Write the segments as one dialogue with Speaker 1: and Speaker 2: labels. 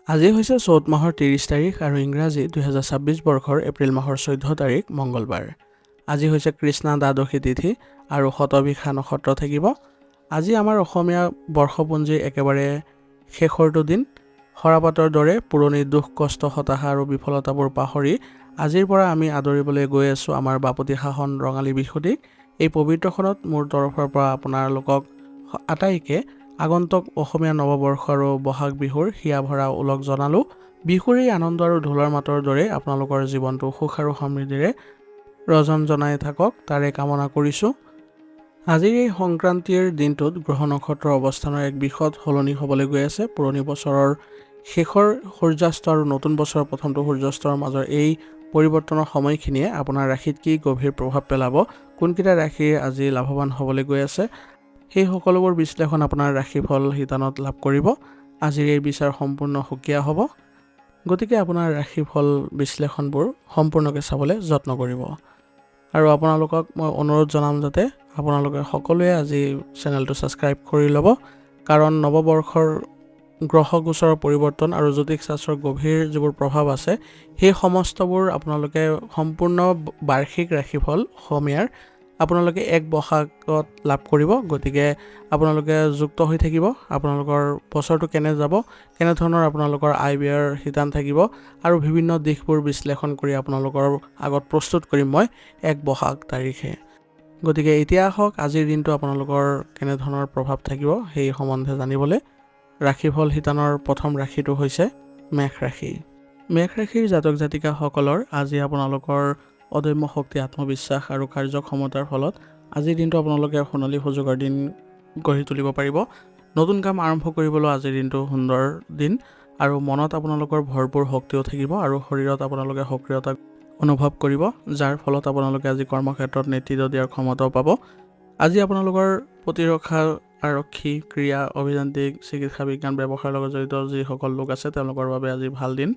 Speaker 1: আজি হৈছে চ'ত মাহৰ ৩০ তাৰিখ আৰু ইংৰাজী ২০২৬ বৰ্ষৰ এপ্ৰিল মাহৰ ১৪ তাৰিখ মঙ্গলবাৰ। আজি হৈছে কৃষ্ণা দ্বাদশী তিথি আৰু শতভিষা নক্ষত্ৰ থাকিব। আজি আমাৰ অসমীয়া বৰ্ষপঞ্জীৰ একেবাৰে শেষৰটো দিন। সৰাপাতৰ দৰে পুৰণি দুখ কষ্ট হতাশা আৰু বিফলতাবোৰ পাহৰি আজিৰ পৰা আমি আদৰিবলৈ গৈ আছোঁ আমাৰ বাপতি সাহন ৰঙালী বিহুটিক। এই পবিত্ৰখনত মোৰ তৰফৰ পৰা আপোনালোকক আটাইকে আগন্তুক অসমীয়া নৱবৰ্ষ আৰু বহাগ বিহুৰ হিয়া ভৰা ওলগ জনালোঁ। বিহুৰ এই আনন্দ আৰু ঢোলৰ মাতৰ দৰে আপোনালোকৰ জীৱনটো সুখ আৰু সমৃদ্ধিৰে ৰজন জনাই থাকক তাৰে কামনা কৰিছোঁ। আজিৰ এই সংক্ৰান্তিৰ দিনটোত গ্ৰহ নক্ষত্ৰৰ অৱস্থানৰ এক বিশদ সলনি হ'বলৈ গৈ আছে। পুৰণি বছৰৰ শেষৰ সূৰ্যাস্ত আৰু নতুন বছৰৰ প্ৰথমটো সূৰ্যাস্তৰ মাজৰ এই পৰিৱৰ্তনৰ সময়খিনিয়ে আপোনাৰ ৰাশিত কি গভীৰ প্ৰভাৱ পেলাব, কোনকেইটা ৰাশি আজি লাভৱান হ'বলৈ গৈ আছে, সেই সকলোবোৰ বিশ্লেষণ আপোনাৰ ৰাশিফল শিতানত লাভ কৰিব। আজিৰ এই বিচাৰ সম্পূৰ্ণ সুকীয়া হ'ব, গতিকে আপোনাৰ ৰাশিফল বিশ্লেষণবোৰ সম্পূৰ্ণকৈ চাবলৈ যত্ন কৰিব। আৰু আপোনালোকক মই অনুৰোধ জনাম যাতে আপোনালোকে সকলোৱে আজি চেনেলটো ছাবস্ক্ৰাইব কৰি ল'ব, কাৰণ নৱবৰ্ষৰ গ্ৰহ গোচৰৰ পৰিৱৰ্তন আৰু জ্যোতিষ শাস্ত্ৰৰ গভীৰ যিবোৰ প্ৰভাৱ আছে সেই সমস্তবোৰ আপোনালোকে সম্পূৰ্ণ বাৰ্ষিক ৰাশিফল অসমীয়াৰ আপোনালোকে এক বহাগত লাভ কৰিব। গতিকে আপোনালোকে যুক্ত হৈ থাকিব, আপোনালোকৰ বছৰটো কেনে যাব, কেনেধৰণৰ আপোনালোকৰ আয় ব্যয়ৰ শিতান থাকিব আৰু বিভিন্ন দিশবোৰ বিশ্লেষণ কৰি আপোনালোকৰ আগত প্ৰস্তুত কৰিম মই এক বহাগ তাৰিখে। গতিকে এতিয়া আহক আজিৰ দিনটো আপোনালোকৰ কেনেধৰণৰ প্ৰভাৱ থাকিব সেই সম্বন্ধে জানিবলৈ। ৰাশিফল শিতানৰ প্ৰথম ৰাশিটো হৈছে মেষ ৰাশি। মেষ ৰাশিৰ জাতক জাতিকাসকলৰ আজি আপোনালোকৰ অদম্য শক্তি, আত্মবিশ্বাস আৰু কাৰ্যক্ষমতাৰ ফলত আজিৰ দিনটো আপোনালোকে সোণালী সুযোগৰ দিন গঢ়ি তুলিব পাৰিব। নতুন কাম আৰম্ভ কৰিবলৈ আজিৰ দিনটো সুন্দৰ দিন আৰু মনত আপোনালোকৰ ভৰপূৰ শক্তিও থাকিব আৰু শৰীৰত আপোনালোকে সক্ৰিয়তা অনুভৱ কৰিব, যাৰ ফলত আপোনালোকে আজি কৰ্মক্ষেত্ৰত নেতৃত্ব দিয়াৰ ক্ষমতাও পাব। আজি আপোনালোকৰ প্ৰতিৰক্ষা, আৰক্ষী, ক্ৰীড়া, অভিযান্ত্ৰিক, চিকিৎসা বিজ্ঞান, ব্যৱসায়ৰ লগত জড়িত যিসকল লোক আছে তেওঁলোকৰ বাবে আজি ভাল দিন।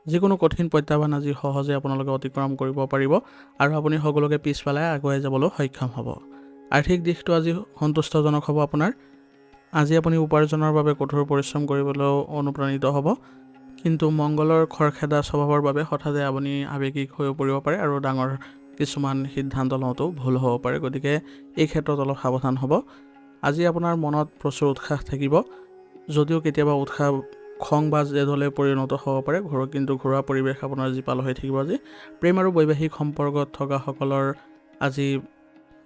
Speaker 1: যিকোনো কঠিন প্ৰত্যাহ্বান আজি সহজে আপোনালোকে অতিক্ৰম কৰিব পাৰিব আৰু আপুনি সকলোকে পিছ পেলাই আগুৱাই যাবলৈ সক্ষম হ'ব। আৰ্থিক দিশটো আজি সন্তুষ্টজনক হ'ব আপোনাৰ। আজি আপুনি উপাৰ্জনৰ বাবে কঠোৰ পৰিশ্ৰম কৰিবলৈও অনুপ্ৰাণিত হ'ব, কিন্তু মংগলৰ খৰখেদা স্বভাৱৰ বাবে হঠাতে আপুনি আৱেগিক হৈ পৰিব পাৰে আৰু ডাঙৰ কিছুমান সিদ্ধান্ত লওঁতেও ভুল হ'ব পাৰে। গতিকে এই ক্ষেত্ৰত অলপ সাৱধান হ'ব। আজি আপোনাৰ মনত প্ৰচুৰ উৎসাহ থাকিব, যদিও কেতিয়াবা উৎসাহ খং বা জেদলৈ পৰিণত হ'ব পাৰে। কিন্তু ঘৰুৱা পৰিৱেশ আপোনাৰ জীপাল হৈ থাকিব আজি। প্ৰেম আৰু বৈবাহিক সম্পৰ্কত থকাসকলৰ আজি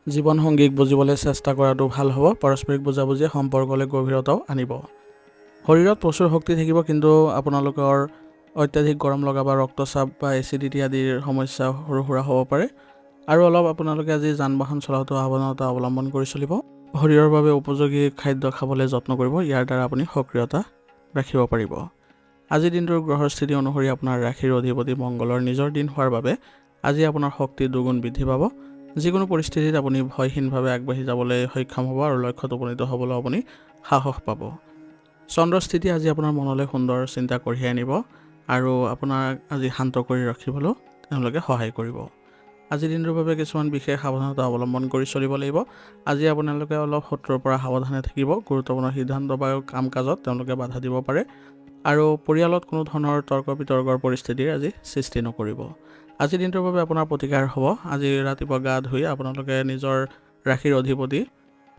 Speaker 1: জীৱনসংগীক বুজিবলৈ চেষ্টা কৰাটো ভাল হ'ব। পাৰস্পৰিক বুজাবুজিয়ে সম্পৰ্কলৈ গভীৰতাও আনিব। শৰীৰত প্ৰচুৰ শক্তি থাকিব, কিন্তু আপোনালোকৰ অত্যাধিক গৰম লগা বা ৰক্তচাপ বা এচিডিটি আদিৰ সমস্যা সৰু সুৰা হ'ব পাৰে। আৰু অলপ আপোনালোকে আজি যান বাহন চলাওঁতে সাৱধানতা অৱলম্বন কৰি চলিব। শৰীৰৰ বাবে উপযোগী খাদ্য খাবলৈ যত্ন কৰিব, ইয়াৰ দ্বাৰা আপুনি সক্ৰিয়তা ৰাখিব পাৰিব। আজিৰ দিনটোৰ গ্ৰহৰ স্থিতি অনুসৰি আপোনাৰ ৰাশিৰ অধিপতি মংগলৰ নিজৰ দিন হোৱাৰ বাবে আজি আপোনাৰ শক্তি দুগুণ বৃদ্ধি পাব। যিকোনো পৰিস্থিতিত আপুনি ভয়হীনভাৱে আগবাঢ়ি যাবলৈ সক্ষম হ'ব আৰু লক্ষ্যত উপনীত হ'বলৈ আপুনি সাহস পাব। চন্দ্ৰস্থিতি আজি আপোনাৰ মনলৈ সুন্দৰ চিন্তা কঢ়িয়াই আনিব আৰু আপোনাক আজি শান্ত কৰি ৰাখিবলৈও তেওঁলোকে সহায় কৰিব। আজিৰ দিনটোৰ বাবে কিছুমান বিশেষ সাৱধানতা অৱলম্বন কৰি চলিব লাগিব। আজি আপোনালোকে অলপ শত্ৰুৰ পৰা সাৱধানে থাকিব। গুৰুত্বপূৰ্ণ সিদ্ধান্ত বা কাম কাজত তেওঁলোকে বাধা দিব পাৰে আৰু পৰিয়ালত কোনো ধৰণৰ তৰ্ক বিতৰ্কৰ পৰিস্থিতিৰ আজি সৃষ্টি নকৰিব। আজিৰ দিনটোৰ বাবে আপোনাৰ প্ৰতিকাৰ হ'ব। আজি ৰাতিপুৱা গা ধুই আপোনালোকে নিজৰ ৰাশিৰ অধিপতি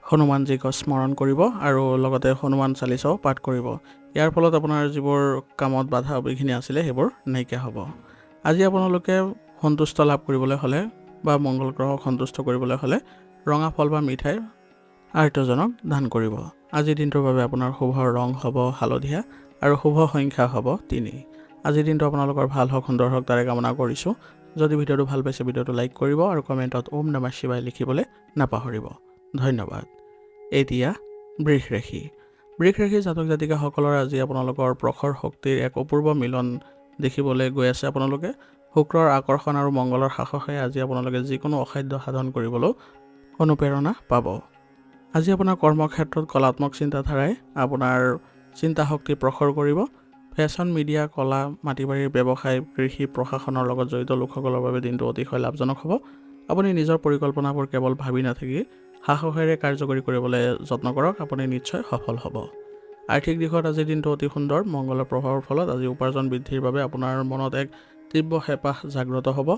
Speaker 1: হনুমানজীক স্মৰণ কৰিব আৰু লগতে হনুমান চালিচাও পাঠ কৰিব। ইয়াৰ ফলত আপোনাৰ যিবোৰ কামত বাধা বিঘিনি আছিলে সেইবোৰ নাইকিয়া হ'ব। আজি আপোনালোকে সন্তুষ্ট লাভ কৰিবলৈ হ'লে বা মংগল গ্ৰহক সন্তুষ্ট কৰিবলৈ হ'লে ৰঙা ফল বা মিঠাই আৰ্তজনক দান কৰিব। আজিৰ দিনটোৰ বাবে আপোনাৰ শুভ ৰং হ'ব হালধীয়া আৰু শুভ সংখ্যা হ'ব 3। আজিৰ দিনটো আপোনালোকৰ ভাল হওক, সুন্দৰ হওক তাৰে কামনা কৰিছোঁ। যদি ভিডিঅ'টো ভাল পাইছে ভিডিঅ'টো লাইক কৰিব আৰু কমেণ্টত ওম নমঃ শিৱায় লিখিবলৈ নাপাহৰিব। ধন্যবাদ। এতিয়া বৃষ ৰাশি। বৃষ ৰাশিৰ জাতক জাতিকাসকলৰ আজি আপোনালোকৰ প্ৰখৰ শক্তিৰ এক অপূৰ্ব মিলন দেখিবলৈ গৈ আছে। আপোনালোকে শুক্ৰৰ আকৰ্ষণ আৰু মংগলৰ সাহসে আজি আপোনালোকে যিকোনো অসাধ্য সাধন কৰিবলৈও অনুপ্ৰেৰণা পাব। আজি আপোনাৰ কৰ্মক্ষেত্ৰত কলাত্মক চিন্তাধাৰাই আপোনাৰ চিন্তা শক্তি প্ৰখৰ কৰিব। ফেশ্বন, মিডিয়া, কলা, মাটি বাৰীৰ ব্যৱসায়, কৃষি, প্ৰশাসনৰ লগত জড়িত লোকসকলৰ বাবে দিনটো অতিশয় লাভজনক হ'ব। আপুনি নিজৰ পৰিকল্পনাবোৰ কেৱল ভাবি নাথাকি সাহসেৰে কাৰ্যকৰী কৰিবলৈ যত্ন কৰক, আপুনি নিশ্চয় সফল হ'ব। আৰ্থিক দিশত আজিৰ দিনটো অতি সুন্দৰ। মংগলৰ প্ৰভাৱৰ ফলত আজি উপাৰ্জন বৃদ্ধিৰ বাবে আপোনাৰ মনত এক তীব্ৰ হেঁপাহ জাগ্ৰত হ'ব।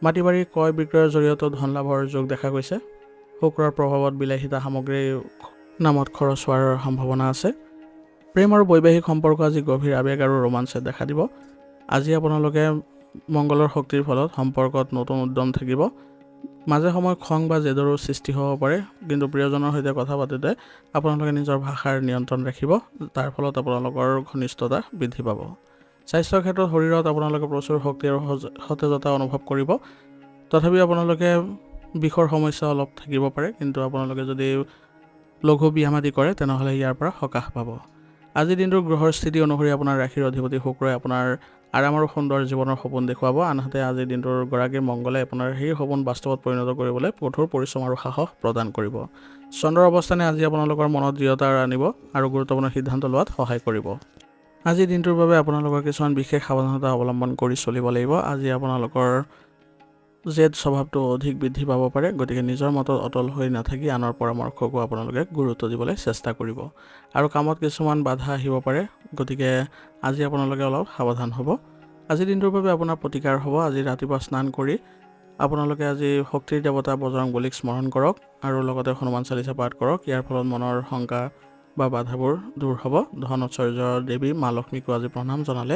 Speaker 1: মাটি বাৰী ক্ৰয় বিক্ৰয়ৰ জৰিয়তে ধন লাভৰ যোগ দেখা গৈছে। শুক্ৰৰ প্ৰভাৱত বিলাসিতা সামগ্ৰী নামত খৰচ হোৱাৰ সম্ভাৱনা আছে। প্ৰেম আৰু বৈবাহিক সম্পৰ্ক আজি গভীৰ আৱেগ আৰু ৰোমাঞ্চে দেখা দিব। আজি আপোনালোকে মংগলৰ শক্তিৰ ফলত সম্পৰ্কত নতুন উদ্যম থাকিব। মাজে সময়ে খং বা জেদৰো সৃষ্টি হ'ব পাৰে, কিন্তু প্ৰিয়জনৰ সৈতে কথা পাতোঁতে আপোনালোকে নিজৰ ভাষাৰ নিয়ন্ত্ৰণ ৰাখিব। তাৰ ফলত আপোনালোকৰ ঘনিষ্ঠতা বৃদ্ধি পাব। স্বাস্থ্যৰ ক্ষেত্ৰত শৰীৰত আপোনালোকে প্ৰচুৰ শক্তি আৰু সতেজতা অনুভৱ কৰিব। তথাপিও আপোনালোকে বিষৰ সমস্যা অলপ থাকিব পাৰে, কিন্তু আপোনালোকে যদি লঘু ব্যায়াম আদি কৰে তেনেহ'লে ইয়াৰ পৰা সকাহ পাব। আজিৰ দিনটোৰ গ্ৰহৰ স্থিতি অনুসৰি আপোনাৰ ৰাশিৰ অধিপতি শুক্ৰই আপোনাৰ আৰাম আৰু সুন্দৰ জীৱনৰ সপোন দেখুৱাব। আনহাতে আজিৰ দিনটোৰ গৰাকী মংগলে আপোনাৰ সেই সপোন বাস্তৱত পৰিণত কৰিবলৈ কঠোৰ পৰিশ্ৰম আৰু সাহস প্ৰদান কৰিব। চন্দ্ৰৰ অৱস্থানে আজি আপোনালোকৰ মনত দৃঢ়তা আনিব আৰু গুৰুত্বপূৰ্ণ সিদ্ধান্ত লোৱাত সহায় কৰিব। আজিৰ দিনটোৰ বাবে আপোনালোকৰ কিছুমান বিশেষ সাৱধানতা অৱলম্বন কৰি চলিব লাগিব। আজি আপোনালোকৰ জেদ স্বভাৱটো অধিক বৃদ্ধি পাব পাৰে, গতিকে নিজৰ মতত অটল হৈ নাথাকি আনৰ পৰামৰ্শকো আপোনালোকে গুৰুত্ব দিবলৈ চেষ্টা কৰিব। আৰু কামত কিছুমান বাধা আহিব পাৰে, গতিকে আজি আপোনালোকে অলপ সাৱধান হ'ব। আজিৰ দিনটোৰ বাবে আপোনাৰ প্ৰতিকাৰ হ'ব। আজি ৰাতিপুৱা স্নান কৰি আপোনালোকে আজি শক্তিৰ দেৱতা বজৰংবলীক স্মৰণ কৰক আৰু লগতে হনুমান চালিচা পাঠ কৰক। ইয়াৰ ফলত মনৰ শংকা বা বাধাবোৰ দূৰ হ'ব। ধন ঐশ্বৰ্য দেৱী মা লক্ষ্মীকো আজি প্ৰণাম জনালে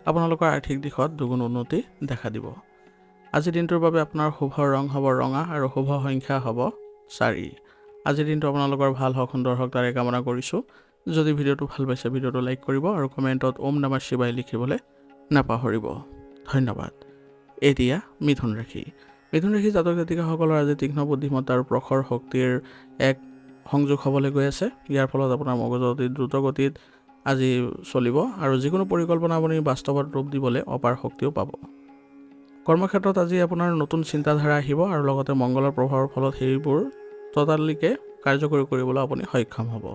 Speaker 1: আপোনালোকৰ আৰ্থিক দিশত দুগুণ উন্নতি দেখা দিব। আজিৰ দিনটোৰ বাবে আপোনাৰ শুভ ৰং হ'ব ৰঙা আৰু শুভ সংখ্যা হ'ব 4। আজিৰ দিনটো আপোনালোকৰ ভাল হওক, সুন্দৰ হওক তাৰে কামনা কৰিছোঁ। যদি ভিডিঅ'টো ভাল পাইছে ভিডিঅ'টো লাইক কৰিব আৰু কমেণ্টত ওম নমঃ শিৱায় লিখিবলৈ নাপাহৰিব। ধন্যবাদ। এতিয়া মিথুন ৰাশি। মিথুন ৰাশি জাতক জাতিকাসকলৰ আজি তীক্ষ্ণ বুদ্ধিমত্তা আৰু প্ৰখৰ শক্তিৰ এক সংযোগ হ'বলৈ গৈ আছে। ইয়াৰ ফলত আপোনাৰ মগজু অতি দ্ৰুত গতিত আজি চলিব আৰু যিকোনো পৰিকল্পনা আপুনি বাস্তৱত ৰূপ দিবলৈ অপাৰ শক্তিও পাব। কৰ্মক্ষেত্ৰত আজি আপোনাৰ নতুন চিন্তাধাৰা আহিব আৰু লগতে মংগলৰ প্ৰভাৱৰ ফলত সেইবোৰ ততালিকে কাৰ্যকৰী কৰিবলৈ আপুনি সক্ষম হ'ব।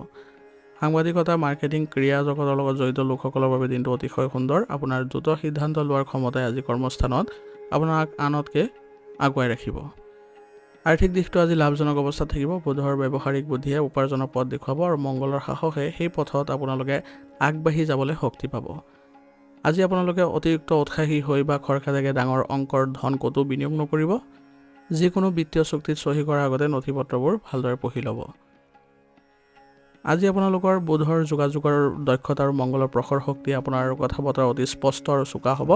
Speaker 1: সাংবাদিকতা, মাৰ্কেটিং, ক্ৰীড়া জগতৰ লগত জড়িত লোকসকলৰ বাবে দিনটো অতিশয় সুন্দৰ। আপোনাৰ দ্ৰুত সিদ্ধান্ত লোৱাৰ ক্ষমতাই আজি কৰ্মস্থানত আপোনাক আনতকৈ আগুৱাই ৰাখিব। আৰ্থিক দিশটো আজি লাভজনক অৱস্থাত থাকিব। বুধৰ ব্যৱহাৰিক বুদ্ধিয়ে উপাৰ্জনৰ পথ দেখুৱাব আৰু মংগলৰ সাহসে সেই পথত আপোনালোকে আগবাঢ়ি যাবলৈ শক্তি পাব। আজি আপোনালোকে অতিৰিক্ত উৎসাহী হৈ বা খৰখেদাকে ডাঙৰ অংকৰ ধন ক'তো বিনিয়োগ নকৰিব। যিকোনো বিত্তীয় চুক্তিত চহী কৰাৰ আগতে নথি পত্ৰবোৰ ভালদৰে পঢ়ি ল'ব। আজি আপোনালোকৰ বুধৰ যোগাযোগৰ দক্ষতা আৰু মংগলৰ প্ৰখৰ শক্তি আপোনাৰ কথা বতৰা অতি স্পষ্ট আৰু চোকা হ'ব।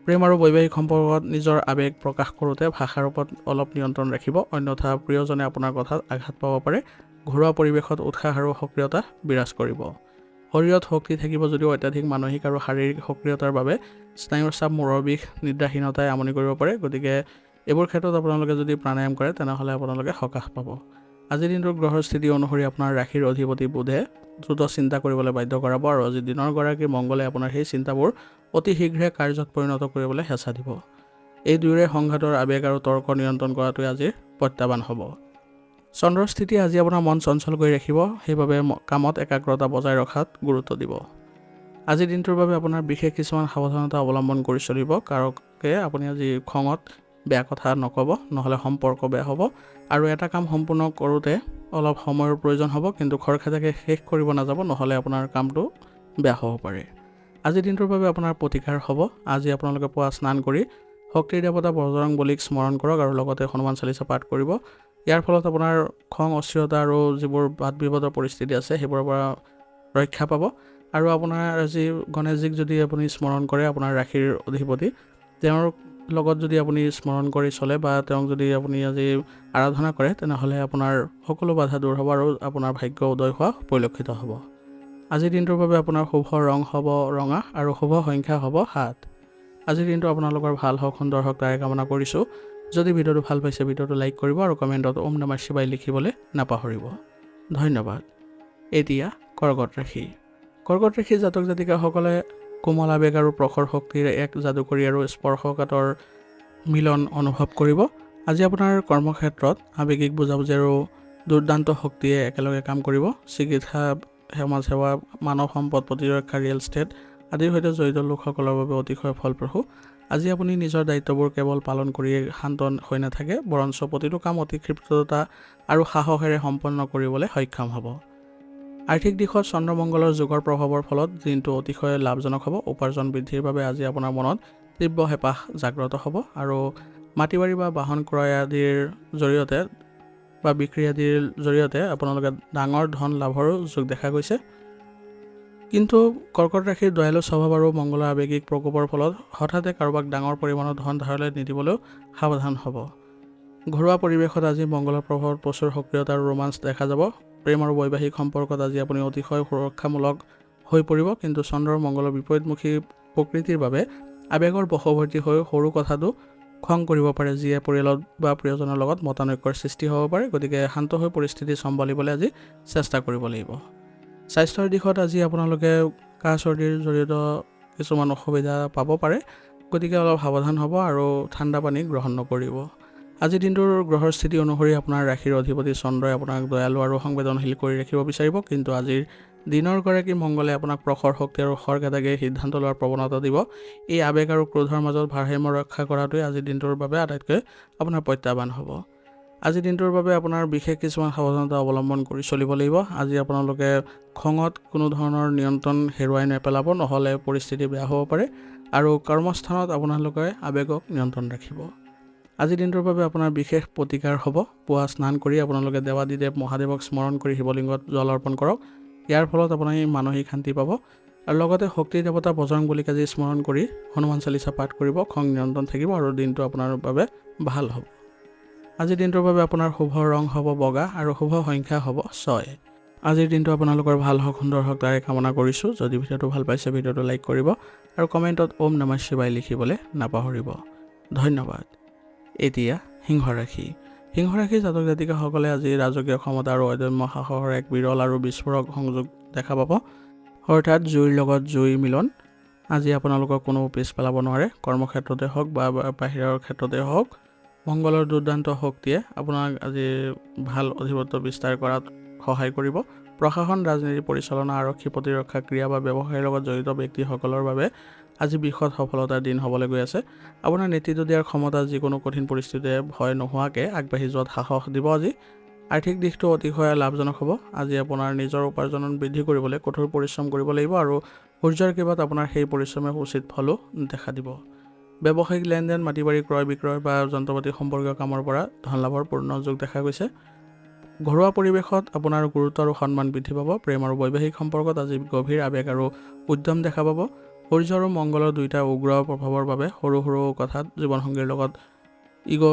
Speaker 1: প্ৰেম আৰু বৈবাহিক সম্পৰ্কত নিজৰ আৱেগ প্ৰকাশ কৰোঁতে ভাষাৰ ওপৰত অলপ নিয়ন্ত্ৰণ ৰাখিব, অন্যথা প্ৰিয়জনে আপোনাৰ কথাত আঘাত পাব পাৰে। ঘৰুৱা পৰিৱেশত উৎসাহ আৰু সক্ৰিয়তা বিৰাজ কৰিব। শৰীৰত শক্তি থাকিব যদিও অত্যাধিক মানসিক আৰু শাৰীৰিক সক্ৰিয়তাৰ বাবে স্নায়ুৰ চাপ, মূৰৰ বিষ, নিদ্ৰাহীনতাই আমনি কৰিব পাৰে। গতিকে এইবোৰ ক্ষেত্ৰত আপোনালোকে যদি প্ৰাণায়াম কৰে তেনেহ'লে আপোনালোকে সকাহ পাব। আজিৰ দিনটোৰ গ্ৰহৰ স্থিতি অনুসৰি আপোনাৰ ৰাশিৰ অধিপতি বুধে দ্ৰুত চিন্তা কৰিবলৈ বাধ্য কৰাব আৰু আজি দিনৰ গৰাকী মংগলে আপোনাৰ সেই চিন্তাবোৰ অতি শীঘ্ৰে কাৰ্যত পৰিণত কৰিবলৈ হেঁচা দিব। এই দুয়োৰে সংঘাতৰ আৱেগ আৰু তৰ্ক নিয়ন্ত্ৰণ কৰাটোৱে আজিৰ প্ৰত্যাহ্বান হ'ব। চন্দ্ৰৰ স্থিতি আজি আপোনাৰ মন চঞ্চল কৰি ৰাখিব, সেইবাবে কামত একাগ্ৰতা বজাই ৰখাত গুৰুত্ব দিব। আজিৰ দিনটোৰ বাবে আপোনাৰ বিশেষ কিছুমান সাৱধানতা অৱলম্বন কৰি চলিব, কাৰকে আপুনি আজি খঙত বেয়া কথা নক'ব, নহ'লে সম্পৰ্ক বেয়া হ'ব। আৰু এটা কাম সম্পূৰ্ণ কৰোঁতে অলপ সময়ৰ প্ৰয়োজন হ'ব, কিন্তু খৰখেদাকে শেষ কৰিব নাযাব, নহ'লে আপোনাৰ কামটো বেয়া হ'ব পাৰে। আজিৰ দিনটোৰ বাবে আপোনাৰ প্ৰতিকাৰ হ'ব। আজি আপোনালোকে পুৱা স্নান কৰি শক্তিৰ দেৱতা বজৰংবলীক স্মৰণ কৰক আৰু লগতে হনুমান চালিচা পাঠ কৰিব। ইয়াৰ ফলত আপোনাৰ খং, অস্থিৰতা আৰু যিবোৰ বাদ বিবাদৰ পৰিস্থিতি আছে সেইবোৰৰ পৰা ৰক্ষা পাব। আৰু আপোনাৰ আজি গণেশজীক যদি আপুনি স্মৰণ কৰে, আপোনাৰ ৰাশিৰ অধিপতি, তেওঁৰ লগত যদি আপুনি স্মৰণ কৰি চলে বা তেওঁক যদি আপুনি আজি আৰাধনা কৰে তেনেহ'লে আপোনাৰ সকলো বাধা দূৰ হ'ব আৰু আপোনাৰ ভাগ্য উদয় হোৱা পৰিলক্ষিত হ'ব। আজিৰ দিনটোৰ বাবে আপোনাৰ শুভ ৰং হ'ব ৰঙা আৰু শুভ সংখ্যা হ'ব 7। আজিৰ দিনটো আপোনালোকৰ ভাল হওক, সুন্দৰ হওক তাৰে কামনা কৰিছোঁ। যদি ভিডিঅ'টো ভাল পাইছে ভিডিঅ'টো লাইক কৰিব আৰু কমেণ্টত ওম নমঃ শিৱায় লিখিবলৈ নাপাহৰিব। ধন্যবাদ। এতিয়া কৰ্কট ৰাশি। কৰ্কট ৰাশি জাতক জাতিকাসকলে কোমল আৱেগ আৰু প্ৰখৰ শক্তিৰ এক যাদুকৰী আৰু স্পৰ্শকাতৰ মিলন অনুভৱ কৰিব। আজি আপোনাৰ কৰ্মক্ষেত্ৰত আৱেগিক বুজাবুজি আৰু দুৰ্দান্ত শক্তিয়ে একেলগে কাম কৰিব। চিকিৎসা, সমাজ সেৱা, মানৱ সম্পদ প্ৰতিৰক্ষা, ৰিয়েল ষ্টেট আদিৰ সৈতে জড়িত লোকসকলৰ বাবে অতিশয় ফলপ্ৰসূ। আজি আপুনি নিজৰ দায়িত্ববোৰ কেৱল পালন কৰিয়েই শান্ত হৈ নাথাকে, বৰঞ্চ প্ৰতিটো কাম অতি ক্ষিপ্ৰতা আৰু সাহসেৰে সম্পন্ন কৰিবলৈ সক্ষম হ'ব। আৰ্থিক দিশত চন্দ্ৰমংগলৰ যোগৰ প্ৰভাৱৰ ফলত দিনটো অতিশয় লাভজনক হ'ব। উপাৰ্জন বৃদ্ধিৰ বাবে আজি আপোনাৰ মনত তীব্ৰ হেঁপাহ জাগ্ৰত হ'ব আৰু মাটি বাৰী বা বাহন ক্ৰয় আদিৰ জৰিয়তে বা বিক্ৰী আদিৰ জৰিয়তে আপোনালোকে ডাঙৰ ধন লাভৰো যোগ দেখা গৈছে। কিন্তু কৰ্কট ৰাশিৰ দয়ালু স্বভাৱ আৰু মংগলৰ আৱেগিক প্ৰকোপৰ ফলত হঠাতে কাৰোবাক ডাঙৰ পৰিমাণৰ ধন ধাৰলৈ নিদিবলৈও সাৱধান হ'ব। ঘৰুৱা পৰিৱেশত আজি মংগলৰ প্ৰভাৱত প্ৰচুৰ সক্ৰিয়তা আৰু ৰোমাঞ্চ দেখা যাব। প্ৰেম আৰু বৈবাহিক সম্পৰ্কত আজি আপুনি অতিশয় সুৰক্ষামূলক হৈ পৰিব। কিন্তু চন্দ্ৰৰ মংগলৰ বিপৰীতমুখী প্ৰকৃতিৰ বাবে আৱেগৰ বশৱৰ্তী হৈ সৰু কথাটো খং কৰিব পাৰে, যিয়ে পৰিয়ালত বা প্ৰিয়জনৰ লগত মতানৈক্যৰ সৃষ্টি হ'ব পাৰে। গতিকে শান্ত হৈ পৰিস্থিতি চম্ভালিবলৈ আজি চেষ্টা কৰিব লাগিব। স্বাস্থ্যৰ দিশত আজি আপোনালোকে কাহ চৰ্দিৰ জড়িত কিছুমান অসুবিধা পাব পাৰে। গতিকে অলপ সাৱধান হ'ব আৰু ঠাণ্ডা পানী গ্ৰহণ নকৰিব। আজিৰ দিনটোৰ গ্ৰহৰ স্থিতি অনুসৰি আপোনাৰ ৰাশিৰ অধিপতি চন্দ্ৰই আপোনাক দয়ালু আৰু সংবেদনশীল কৰি ৰাখিব বিচাৰিব। কিন্তু আজিৰ দিনৰ গৰাকী মংগলে আপোনাক প্ৰখৰ শক্তি আৰু খৰখেদাকে সিদ্ধান্ত লোৱাৰ প্ৰৱণতা দিব। এই আৱেগ আৰু ক্ৰোধৰ মাজত ভাৰসাম্য ৰক্ষা কৰাটোৱে আজিৰ দিনটোৰ বাবে আটাইতকৈ আপোনাৰ প্ৰত্যাহ্বান হ'ব। আজিৰ দিনটোৰ বাবে আপোনাৰ বিশেষ কিছুমান সাৱধানতা অৱলম্বন কৰি চলিব লাগিব। আজি আপোনালোকে খঙত কোনো ধৰণৰ নিয়ন্ত্ৰণ হেৰুৱাই নেপেলাব, নহ'লে পৰিস্থিতি বেয়া হ'ব পাৰে। আৰু কৰ্মস্থানত আপোনালোকে আৱেগক নিয়ন্ত্ৰণ ৰাখিব। আজিৰ দিনটোৰ বাবে আপোনাৰ বিশেষ প্ৰতিকাৰ হ'ব। পুৱা স্নান কৰি আপোনালোকে দেৱাদিদেৱ মহাদেৱক স্মৰণ কৰি শিৱলিংগত জল অৰ্পণ কৰক। ইয়াৰ ফলত আপুনি মানসিক শান্তি পাব। আৰু লগতে শক্তিৰ দেৱতা বজৰংবলীক আজি স্মৰণ কৰি হনুমান চালিচা পাঠ কৰিব। খং নিয়ন্ত্ৰণ থাকিব আৰু দিনটো আপোনাৰ বাবে ভাল হ'ব। আজিৰ দিনটোৰ বাবে আপোনাৰ শুভ ৰং হ'ব বগা আৰু শুভ সংখ্যা হ'ব 6। আজিৰ দিনটো আপোনালোকৰ ভাল হওক, সুন্দৰ হওক তাৰে কামনা কৰিছোঁ। যদি ভিডিঅ'টো ভাল পাইছে ভিডিঅ'টো লাইক কৰিব আৰু কমেণ্টত ওম নমঃ শিৱায় লিখিবলৈ নাপাহৰিব। ধন্যবাদ। এতিয়া সিংহ ৰাশি। সিংহ ৰাশিৰ জাতক জাতিকাসকলে আজি ৰাজকীয় ক্ষমতা আৰু অদম্য সাহসৰ এক বিৰল আৰু বিস্ফোৰক সংযোগ দেখা পাব। অৰ্থাৎ জুইৰ লগত জুই মিলন আজি আপোনালোকক কোনো পিছ পেলাব নোৱাৰে। কৰ্মক্ষেত্ৰতে হওক বা বাহিৰৰ ক্ষেত্ৰতে হওক, মংগলৰ দুৰ্দান্ত শক্তিয়ে আপোনাক আজি ভাল অধিপত্য বিস্তাৰ কৰাত সহায় কৰিব। প্ৰশাসন, ৰাজনীতি পৰিচালনা, আৰক্ষী, প্ৰতিৰক্ষা, ক্ৰীড়া বা ব্যৱসায়ৰ লগত জড়িত ব্যক্তিসকলৰ বাবে আজি বৃহৎ সফলতাৰ দিন হ'বলৈ গৈ আছে। আপোনাৰ নেতৃত্ব দিয়াৰ ক্ষমতা যিকোনো কঠিন পৰিস্থিতিয়ে ভয় নোহোৱাকৈ আগবাঢ়ি যোৱাত সাহস দিব। আজি আৰ্থিক দিশটো অতিশয় লাভজনক হ'ব। আজি আপোনাৰ নিজৰ উপাৰ্জন বৃদ্ধি কৰিবলৈ কঠোৰ পৰিশ্ৰম কৰিব লাগিব আৰু সূৰ্যৰ কৃপাত আপোনাৰ সেই পৰিশ্ৰমে উচিত ফলো দেখা দিব। ব্যৱসায়িক লেনদেন, মাটি বাৰী ক্ৰয় বিক্ৰয় বা যন্ত্ৰপাতি সম্পৰ্কীয় কামৰ পৰা ধন লাভৰ পূৰ্ণ যোগ দেখা গৈছে। ঘৰুৱা পৰিৱেশত আপোনাৰ গুৰুত্ব আৰু সন্মান বৃদ্ধি পাব। প্ৰেম আৰু বৈবাহিক সম্পৰ্কত আজি গভীৰ আৱেগ আৰু উদ্যম দেখা পাব। সূৰ্য আৰু মংগলৰ দুয়োটা উগ্ৰ প্ৰভাৱৰ বাবে সৰু সৰু কথাত জীৱনসংগীৰ লগত ইগ'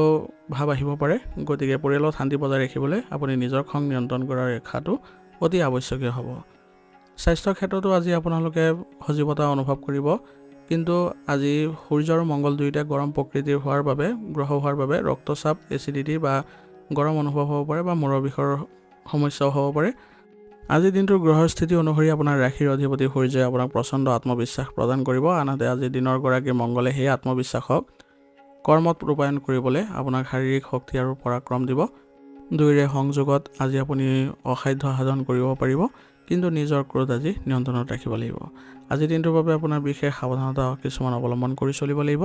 Speaker 1: ভাৱ আহিব পাৰে। গতিকে পৰিয়ালত শান্তি বজাই ৰাখিবলৈ আপুনি নিজৰ খং নিয়ন্ত্ৰণ কৰাৰ ৰেখাটো অতি আৱশ্যকীয় হ'ব। স্বাস্থ্যৰ ক্ষেত্ৰতো আজি আপোনালোকে সজীৱতা অনুভৱ কৰিব। কিন্তু আজি সূৰ্য আৰু মংগল দুয়োটা গৰম প্ৰকৃতিৰ হোৱাৰ বাবে ৰক্তচাপ, এচিডিটি বা গৰম অনুভৱ হ'ব পাৰে বা মূৰৰ বিষৰ সমস্যাও হ'ব পাৰে। আজিৰ দিনটোৰ গ্ৰহৰ স্থিতি অনুসৰি আপোনাৰ ৰাশিৰ অধিপতি সূৰ্যই আপোনাক প্ৰচণ্ড আত্মবিশ্বাস প্ৰদান কৰিব। আনহাতে আজিৰ দিনৰ গৰাকী মংগলে সেই আত্মবিশ্বাসক কৰ্মত ৰূপায়ণ কৰিবলৈ আপোনাক শাৰীৰিক শক্তি আৰু পৰাক্ৰম দিব। দুয়োৰে সংযোগত আজি আপুনি অসাধ্য সাধন কৰিব পাৰিব। কিন্তু নিজৰ ক্ৰোধ আজি নিয়ন্ত্ৰণত ৰাখিব লাগিব। আজিৰ দিনটোৰ বাবে আপোনাৰ বিশেষ সাৱধানতা কিছুমান অৱলম্বন কৰি চলিব লাগিব।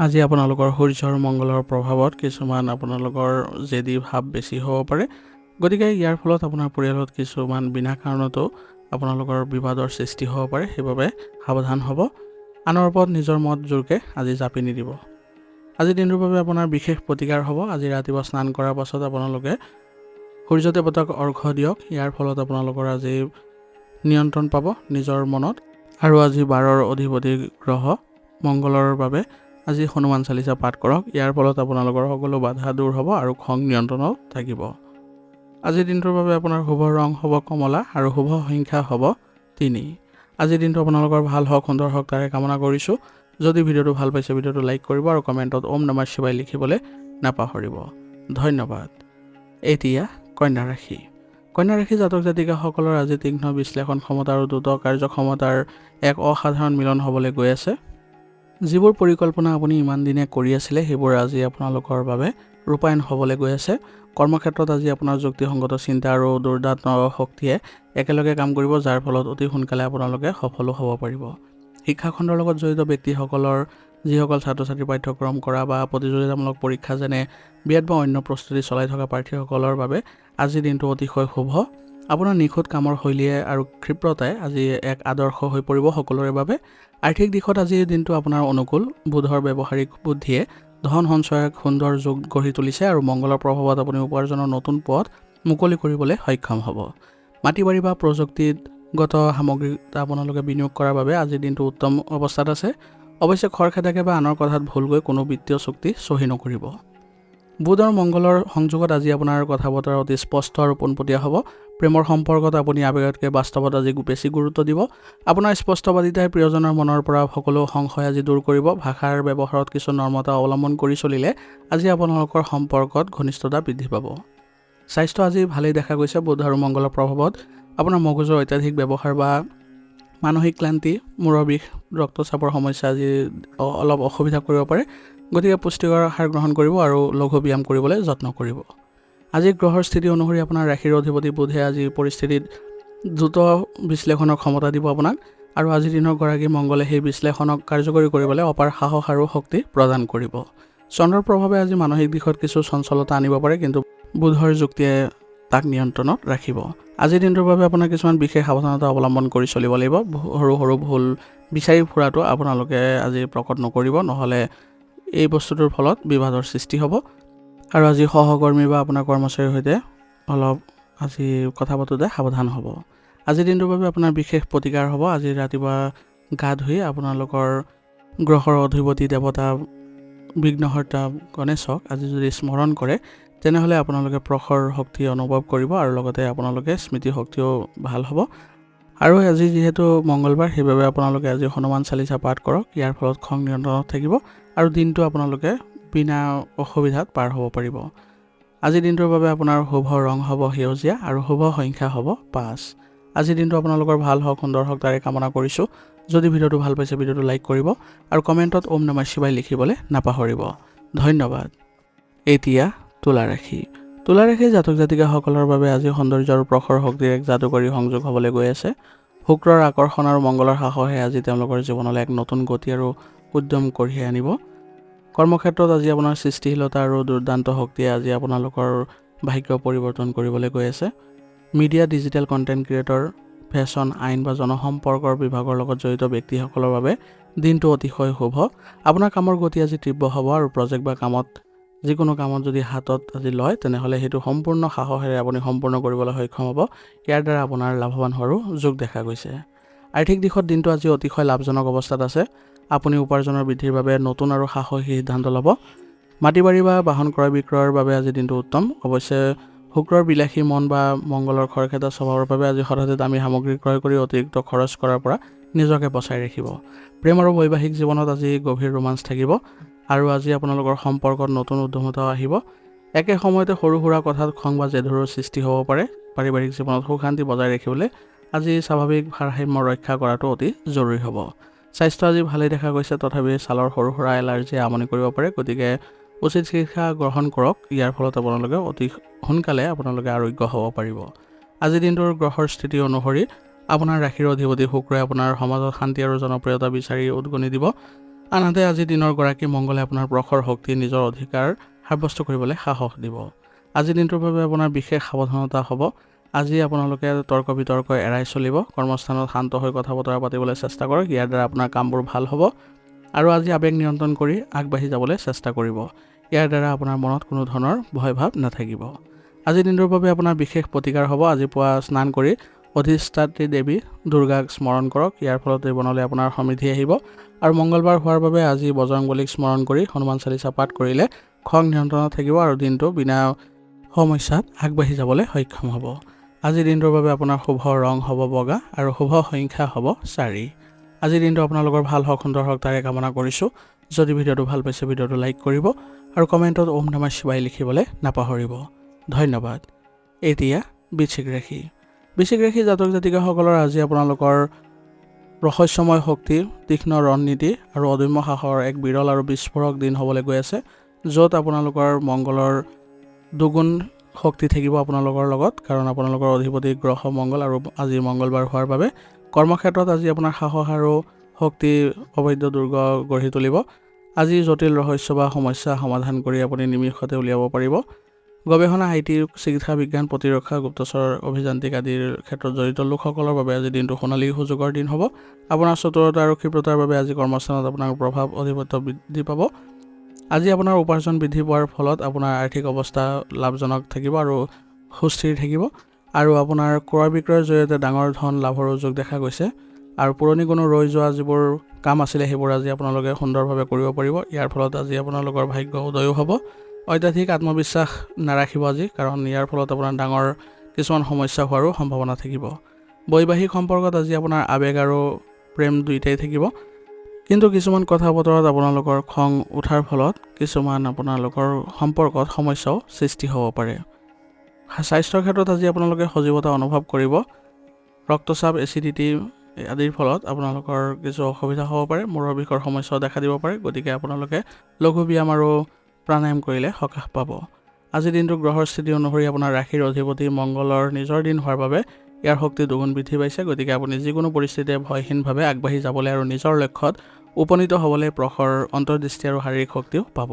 Speaker 1: আজি আপোনালোকৰ সূৰ্য আৰু মংগলৰ প্ৰভাৱত কিছুমান আপোনালোকৰ জেদী ভাৱ বেছি হ'ব পাৰে। গতিকে ইয়াৰ ফলত আপোনাৰ পৰিয়ালত কিছুমান বিনা কাৰণতো আপোনালোকৰ বিবাদৰ সৃষ্টি হ'ব পাৰে। সেইবাবে সাৱধান হ'ব। আনৰ ওপৰত নিজৰ মত জোৰকৈ আজি জাপি নিদিব। আজিৰ দিনটোৰ বাবে আপোনাৰ বিশেষ প্ৰতিকাৰ হ'ব। আজি ৰাতিপুৱা স্নান কৰাৰ পাছত আপোনালোকে সূৰ্য দেৱতাক অৰ্ঘ্য দিয়ক। ইয়াৰ ফলত আপোনালোকৰ আজি নিয়ন্ত্ৰণ পাব নিজৰ মনত। আৰু আজি 12ৰ অধিপতি গ্ৰহ মংগলৰ বাবে আজি হনুমান চালিচা পাঠ কৰক। ইয়াৰ ফলত আপোনালোকৰ সকলো বাধা দূৰ হ'ব আৰু খং নিয়ন্ত্ৰণত থাকিব। আজিৰ দিনটোৰ বাবে আপোনাৰ শুভ ৰং হ'ব কমলা আৰু শুভ সংখ্যা হ'ব 3। আজিৰ দিনটো আপোনালোকৰ ভাল হওক, সুন্দৰ হওক তাৰে কামনা কৰিছোঁ। যদি ভিডিঅ'টো ভাল পাইছে ভিডিঅ'টো লাইক কৰিব আৰু কমেণ্টত ওম নমঃ শিৱায় লিখিবলৈ নাপাহৰিব। ধন্যবাদ। এতিয়া কন্যা ৰাশি। কন্যা ৰাশি জাতক জাতিকাসকলৰ আজি তীক্ষ্ণ বিশ্লেষণ ক্ষমতা আৰু দ্ৰুত কাৰ্যক্ষমতাৰ এক অসাধাৰণ মিলন হ'বলৈ গৈ আছে। যিবোৰ পৰিকল্পনা আপুনি ইমান দিনে কৰি আছিলে সেইবোৰ আজি আপোনালোকৰ বাবে ৰূপায়ণ হ'বলৈ গৈ আছে। কৰ্মক্ষেত্ৰত আজি আপোনাৰ যুক্তিসংগত চিন্তা আৰু দুৰ্দান্ত শক্তিয়ে একেলগে কাম কৰিব, যাৰ ফলত অতি সোনকালে আপোনালোকে সফলো হ'ব পাৰিব। শিক্ষাখণ্ডৰ লগত জড়িত ব্যক্তিসকলৰ যিসকল ছাত্ৰ ছাত্ৰী পাঠ্যক্ৰম কৰা বা প্ৰতিযোগিতামূলক পৰীক্ষা যেনে বিএড বা অন্য প্ৰস্তুতি চলাই থকা প্ৰাৰ্থীসকলৰ বাবে আজিৰ দিনটো অতিশয় শুভ। আপোনাৰ নিখুঁত কামৰ শৈলীয়ে আৰু ক্ষিপ্ৰতাই আজি এক আদৰ্শ হৈ পৰিব সকলোৰে বাবে। আৰ্থিক দিশত আজিৰ দিনটো আপোনাৰ অনুকূল। বুধৰ ব্যৱহাৰিক বুদ্ধিয়ে ধন সঞ্চয়ৰ এক সুন্দৰ যোগ গঢ়ি তুলিছে আৰু মংগলৰ প্ৰভাৱত আপুনি উপাৰ্জনৰ নতুন পথ মুকলি কৰিবলৈ সক্ষম হ'ব। মাটি বাৰী বা প্ৰযুক্তিগত সামগ্ৰীত আপোনালোকে বিনিয়োগ কৰাৰ বাবে আজিৰ দিনটো উত্তম অৱস্থাত আছে। অৱশ্যে খৰখেদাকে বা আনৰ কথাত ভুলকৈ কোনো বিত্তীয় চুক্তি চহী নকৰিব। বুধ আৰু মংগলৰ সংযোগত আজি আপোনাৰ কথা বতৰা অতি স্পষ্ট আৰু পোনপটীয়া হ'ব। প্ৰেমৰ সম্পৰ্কত আপুনি আৱেগতকৈ বাস্তৱত আজি বেছি গুৰুত্ব দিব। আপোনাৰ স্পষ্টবাদিতাই প্ৰিয়জনৰ মনৰ পৰা সকলো সংশয় আজি দূৰ কৰিব। ভাষাৰ ব্যৱহাৰত কিছু নৰ্মতা অৱলম্বন কৰি চলিলে আজি আপোনালোকৰ সম্পৰ্কত ঘনিষ্ঠতা বৃদ্ধি পাব। স্বাস্থ্য আজি ভালেই দেখা গৈছে। বুধ আৰু মংগলৰ প্ৰভাৱত আপোনাৰ মগজুৰ অত্যাধিক ব্যৱহাৰ বা মানসিক ক্লান্তি, মূৰৰ বিষ, ৰক্তচাপৰ সমস্যা আজি অলপ অসুবিধা কৰিব পাৰে। গতিকে পুষ্টিকৰ আহাৰ গ্ৰহণ কৰিব আৰু লঘু ব্যায়াম কৰিবলৈ যত্ন কৰিব। আজি গ্ৰহৰ স্থিতি অনুসৰি আপোনাৰ ৰাশিৰ অধিপতি বুধে আজি পৰিস্থিতিত দ্ৰুত বিশ্লেষণৰ ক্ষমতা দিব আপোনাক, আৰু আজিৰ দিনৰ গৰাকী মংগলে সেই বিশ্লেষণক কাৰ্যকৰী কৰিবলৈ অপাৰ সাহস আৰু শক্তি প্ৰদান কৰিব। চন্দ্ৰৰ প্ৰভাৱে আজি মানসিক দিশত কিছু চঞ্চলতা আনিব পাৰে, কিন্তু বুধৰ যুক্তিয়ে তাক নিয়ন্ত্ৰণত ৰাখিব। আজিৰ দিনটোৰ বাবে আপোনাৰ কিছুমান বিশেষ সাৱধানতা অৱলম্বন কৰি চলিব লাগিব। সৰু সৰু ভুল বিচাৰি ফুৰাটো আপোনালোকে আজি প্ৰকট নকৰিব, নহ'লে এই বস্তুটোৰ ফলত বিবাদৰ সৃষ্টি হ'ব। আৰু আজি সহকৰ্মী বা আপোনাৰ কৰ্মচাৰীৰ সৈতে অলপ আজি কথা পাতোঁতে সাৱধান হ'ব। আজিৰ দিনটোৰ বাবে আপোনাৰ বিশেষ প্ৰতিকাৰ হ'ব। আজি ৰাতিপুৱা গা ধুই আপোনালোকৰ গ্ৰহৰ অধিপতি দেৱতা বিঘ্নহৰ্তা গণেশক আজি যদি স্মৰণ কৰে, তেনেহ'লে আপোনালোকে প্ৰখৰ শক্তি অনুভৱ কৰিব আৰু লগতে আপোনালোকে স্মৃতি শক্তিও ভাল হ'ব। আৰু আজি যিহেতু মংগলবাৰ, সেইবাবে আপোনালোকে আজি হনুমান চালিচা পাঠ কৰক। ইয়াৰ ফলত খং নিয়ন্ত্ৰণত থাকিব আৰু দিনটো আপোনালোকে বিনা অসুবিধাত পাৰ হ'ব পাৰিব। আজিৰ দিনটোৰ বাবে আপোনাৰ শুভ ৰং হ'ব সেউজীয়া আৰু শুভ সংখ্যা হ'ব 5। আজিৰ দিনটো আপোনালোকৰ ভাল হওক, সুন্দৰ হওক, তাৰে কামনা কৰিছোঁ। যদি ভিডিঅ'টো ভাল পাইছে, ভিডিঅ'টো লাইক কৰিব আৰু কমেণ্টত ওম নমঃ শিৱায় লিখিবলৈ নাপাহৰিব। ধন্যবাদ। এতিয়া তুলা ৰাশি। তুলা ৰাশিৰ জাতক জাতিকাসকলৰ বাবে আজি সৌন্দৰ্য আৰু প্ৰখৰ শক্তিৰ এক যাদুকৰী সংযোগ হ'বলৈ গৈ আছে। শুক্ৰৰ আকৰ্ষণ আৰু মংগলৰ সাহসে আজি তেওঁলোকৰ জীৱনলৈ এক নতুন গতি আৰু উদ্যম কঢ়িয়াই আনিব। কৰ্মক্ষেত্ৰত আজি আপোনাৰ সৃষ্টিশীলতা আৰু দুৰ্দান্ত শক্তিয়ে আজি আপোনালোকৰ ভাগ্য পৰিৱৰ্তন কৰিবলৈ গৈ আছে। Media, digital content creator, fashion, আইন বা জনসম্পৰ্কৰ বিভাগৰ লগত জড়িত ব্যক্তিসকলৰ বাবে দিনটো অতিশয় শুভ। আপোনাৰ কামৰ গতি আজি তীব্ৰ হ'ব আৰু প্ৰজেক্ট বা যিকোনো কামত যদি হাতত আজি লয়, তেনেহ'লে সেইটো সম্পূৰ্ণ সাহসেৰে আপুনি সম্পূৰ্ণ কৰিবলৈ সক্ষম হ'ব। ইয়াৰ দ্বাৰা আপোনাৰ লাভৱান হোৱাৰো যোগ দেখা গৈছে। আৰ্থিক দিশত দিনটো আজি অতিশয় লাভজনক অৱস্থাত আছে। আপুনি উপাৰ্জনৰ বৃদ্ধিৰ বাবে নতুন আৰু সাহসী সিদ্ধান্ত ল'ব। মাটি বাৰী বা বাহন ক্ৰয় বিক্ৰয়ৰ বাবে আজি দিনটো উত্তম। অৱশ্যে শুক্ৰৰ বিলাসী মন বা মংগলৰ খৰখেদা স্বভাৱৰ বাবে আজি হঠাতে দামী সামগ্ৰী ক্ৰয় কৰি অতিৰিক্ত খৰচ কৰাৰ পৰা নিজকে বচাই ৰাখিব। প্ৰেম আৰু বৈবাহিক জীৱনত আজি গভীৰ ৰোমাঞ্চ থাকিব আৰু আজি আপোনালোকৰ সম্পৰ্কত নতুন উদ্যমতাও আহিব। একে সময়তে সৰু সুৰা কথাত খং বা জেদৰো সৃষ্টি হ'ব পাৰে। পাৰিবাৰিক জীৱনত সুখ শান্তি বজাই ৰাখিবলৈ আজি স্বাভাৱিক ভাৰসাম্য ৰক্ষা কৰাটো অতি জৰুৰী হ'ব। স্বাস্থ্য আজি ভালেই দেখা গৈছে, তথাপি ছালৰ সৰু সুৰা এলাৰ্জিয়ে আমনি কৰিব পাৰে। গতিকে উচিত চিকিৎসা গ্ৰহণ কৰক। ইয়াৰ ফলত আপোনালোকে অতি সোনকালে আৰোগ্য হ'ব পাৰিব। আজিৰ দিনটোৰ গ্ৰহৰ স্থিতি অনুসৰি আপোনাৰ ৰাশিৰ অধিপতি শুক্ৰই আপোনাৰ সমাজত শান্তি আৰু জনপ্ৰিয়তা বিচাৰি উদগনি দিব। আনহাতে আজিৰ দিনৰ গৰাকী মংগলে আপোনাৰ প্ৰখৰ শক্তি নিজৰ অধিকাৰ সাব্যস্ত কৰিবলৈ সাহস দিব। আজিৰ দিনটোৰ বাবে আপোনাৰ বিশেষ সাৱধানতা হ'ব। আজি আপোনালোকে তৰ্ক বিতৰ্ক এৰাই চলিব। কৰ্মস্থানত শান্ত হৈ কথা বতৰা পাতিবলৈ চেষ্টা কৰক। ইয়াৰ দ্বাৰা আপোনাৰ কামবোৰ ভাল হ'ব আৰু আজি আৱেগ নিয়ন্ত্ৰণ কৰি আগবাঢ়ি যাবলৈ চেষ্টা কৰিব। ইয়াৰ দ্বাৰা আপোনাৰ মনত কোনো ধৰণৰ ভয় ভাৱ নাথাকিব। আজিৰ দিনটোৰ বাবে আপোনাৰ বিশেষ প্ৰতিকাৰ হ'ব। আজি পুৱা স্নান কৰি অধিষ্ঠাত্ৰী দেৱী দুৰ্গাক স্মৰণ কৰক। ইয়াৰ ফলত জীৱনলৈ আপোনাৰ সমৃদ্ধি আহিব। আৰু মংগলবাৰ হোৱাৰ বাবে আজি বজৰংবলীক স্মৰণ কৰি হনুমান চালিচা পাঠ কৰিলে খং নিয়ন্ত্ৰণত থাকিব আৰু দিনটো বিনা সমস্যাত আগবাঢ়ি যাবলৈ সক্ষম হ'ব। আজিৰ দিনটোৰ বাবে আপোনাৰ শুভ ৰং হ'ব বগা আৰু শুভ সংখ্যা হ'ব 4। আজিৰ দিনটো আপোনালোকৰ ভাল হওক, সুন্দৰ হওক, তাৰে কামনা কৰিছোঁ। যদি ভিডিঅ'টো ভাল পাইছে, ভিডিঅ'টো লাইক কৰিব আৰু কমেণ্টত ওম নমঃ শিৱায় লিখিবলৈ নাপাহৰিব। ধন্যবাদ। এতিয়া বৃশ্চিক ৰাশি। বৃশ্চিক ৰাশি জাতক জাতিকাসকলৰ আজি আপোনালোকৰ ৰহস্যময় শক্তি, তীক্ষ্ণ ৰণনীতি আৰু অদম্য সাহসৰ এক বিৰল আৰু বিস্ফোৰক দিন হ'বলৈ গৈ আছে, য'ত আপোনালোকৰ মংগলৰ দুগুণ শক্তি থাকিব আপোনালোকৰ লগত, কাৰণ আপোনালোকৰ অধিপতি গ্ৰহ মংগল আৰু আজি মংগলবাৰ হোৱাৰ বাবে কৰ্মক্ষেত্ৰত আজি আপোনাৰ সাহস আৰু শক্তি অবৈধ দুৰ্গ গঢ়ি তুলিব। আজি জটিল ৰহস্য বা সমস্যা সমাধান কৰি আপুনি নিমিষতে উলিয়াব পাৰিব। গৱেষণা আইটি চিকিৎসা বিজ্ঞান প্ৰতিৰক্ষা গুপ্তচৰ অভিযান্ত্ৰিক আদিৰ ক্ষেত্ৰত জড়িত লোকসকলৰ বাবে আজি দিনটো সোণালী সুযোগৰ দিন হ'ব। আপোনাৰ চতুৰতা আৰু ক্ষিপ্ৰতাৰ বাবে আজি কৰ্মস্থানত আপোনাৰ প্ৰভাৱ অধিপত্য বৃদ্ধি পাব। আজি আপোনাৰ উপাৰ্জন বৃদ্ধি পোৱাৰ ফলত আপোনাৰ আৰ্থিক অৱস্থা লাভজনক থাকিব আৰু সুস্থিৰ থাকিব আৰু আপোনাৰ ক্ৰয় বিক্ৰয়ৰ জৰিয়তে ডাঙৰ ধন লাভৰ সুযোগ দেখা গৈছে আৰু পুৰণি কোনো ৰৈ যোৱা যিবোৰ কাম আছিলে সেইবোৰ আজি আপোনালোকে সুন্দৰভাৱে কৰিব পাৰিব। ইয়াৰ ফলত আজি আপোনালোকৰ ভাগ্য উদয়ো হ'ব। অত্যাধিক আত্মবিশ্বাস নাৰাখিব আজি, কাৰণ ইয়াৰ ফলত আপোনাৰ ডাঙৰ কিছুমান সমস্যা হোৱাৰো সম্ভাৱনা থাকিব। বৈবাহিক সম্পৰ্কত আজি আপোনাৰ আৱেগ আৰু প্ৰেম দুয়োটাই থাকিব, কিন্তু কিছুমান কথা বতৰাত আপোনালোকৰ খং উঠাৰ ফলত কিছুমান আপোনালোকৰ সম্পৰ্কত সমস্যাও সৃষ্টি হ'ব পাৰে। স্বাস্থ্যৰ ক্ষেত্ৰত আজি আপোনালোকে সজীৱতা অনুভৱ কৰিব। ৰক্তচাপ, এচিডিটি আদিৰ ফলত আপোনালোকৰ কিছু অসুবিধা হ'ব পাৰে। মূৰৰ বিষৰ সমস্যাও দেখা দিব পাৰে, গতিকে আপোনালোকে লঘু ব্যায়াম আৰু প্ৰাণায়াম কৰিলে সকাহ পাব। আজিৰ দিনটো গ্ৰহৰ স্থিতি অনুসৰি আপোনাৰ ৰাশিৰ অধিপতি মংগলৰ নিজৰ দিন হোৱাৰ বাবে ইয়াৰ শক্তি দুগুণ বৃদ্ধি পাইছে। গতিকে আপুনি যিকোনো পৰিস্থিতিতে ভয়হীনভাৱে আগবাঢ়ি যাবলৈ আৰু নিজৰ লক্ষ্যত উপনীত হ'বলৈ প্ৰখৰ অন্তৰ্দৃষ্টি আৰু শাৰীৰিক শক্তিও পাব।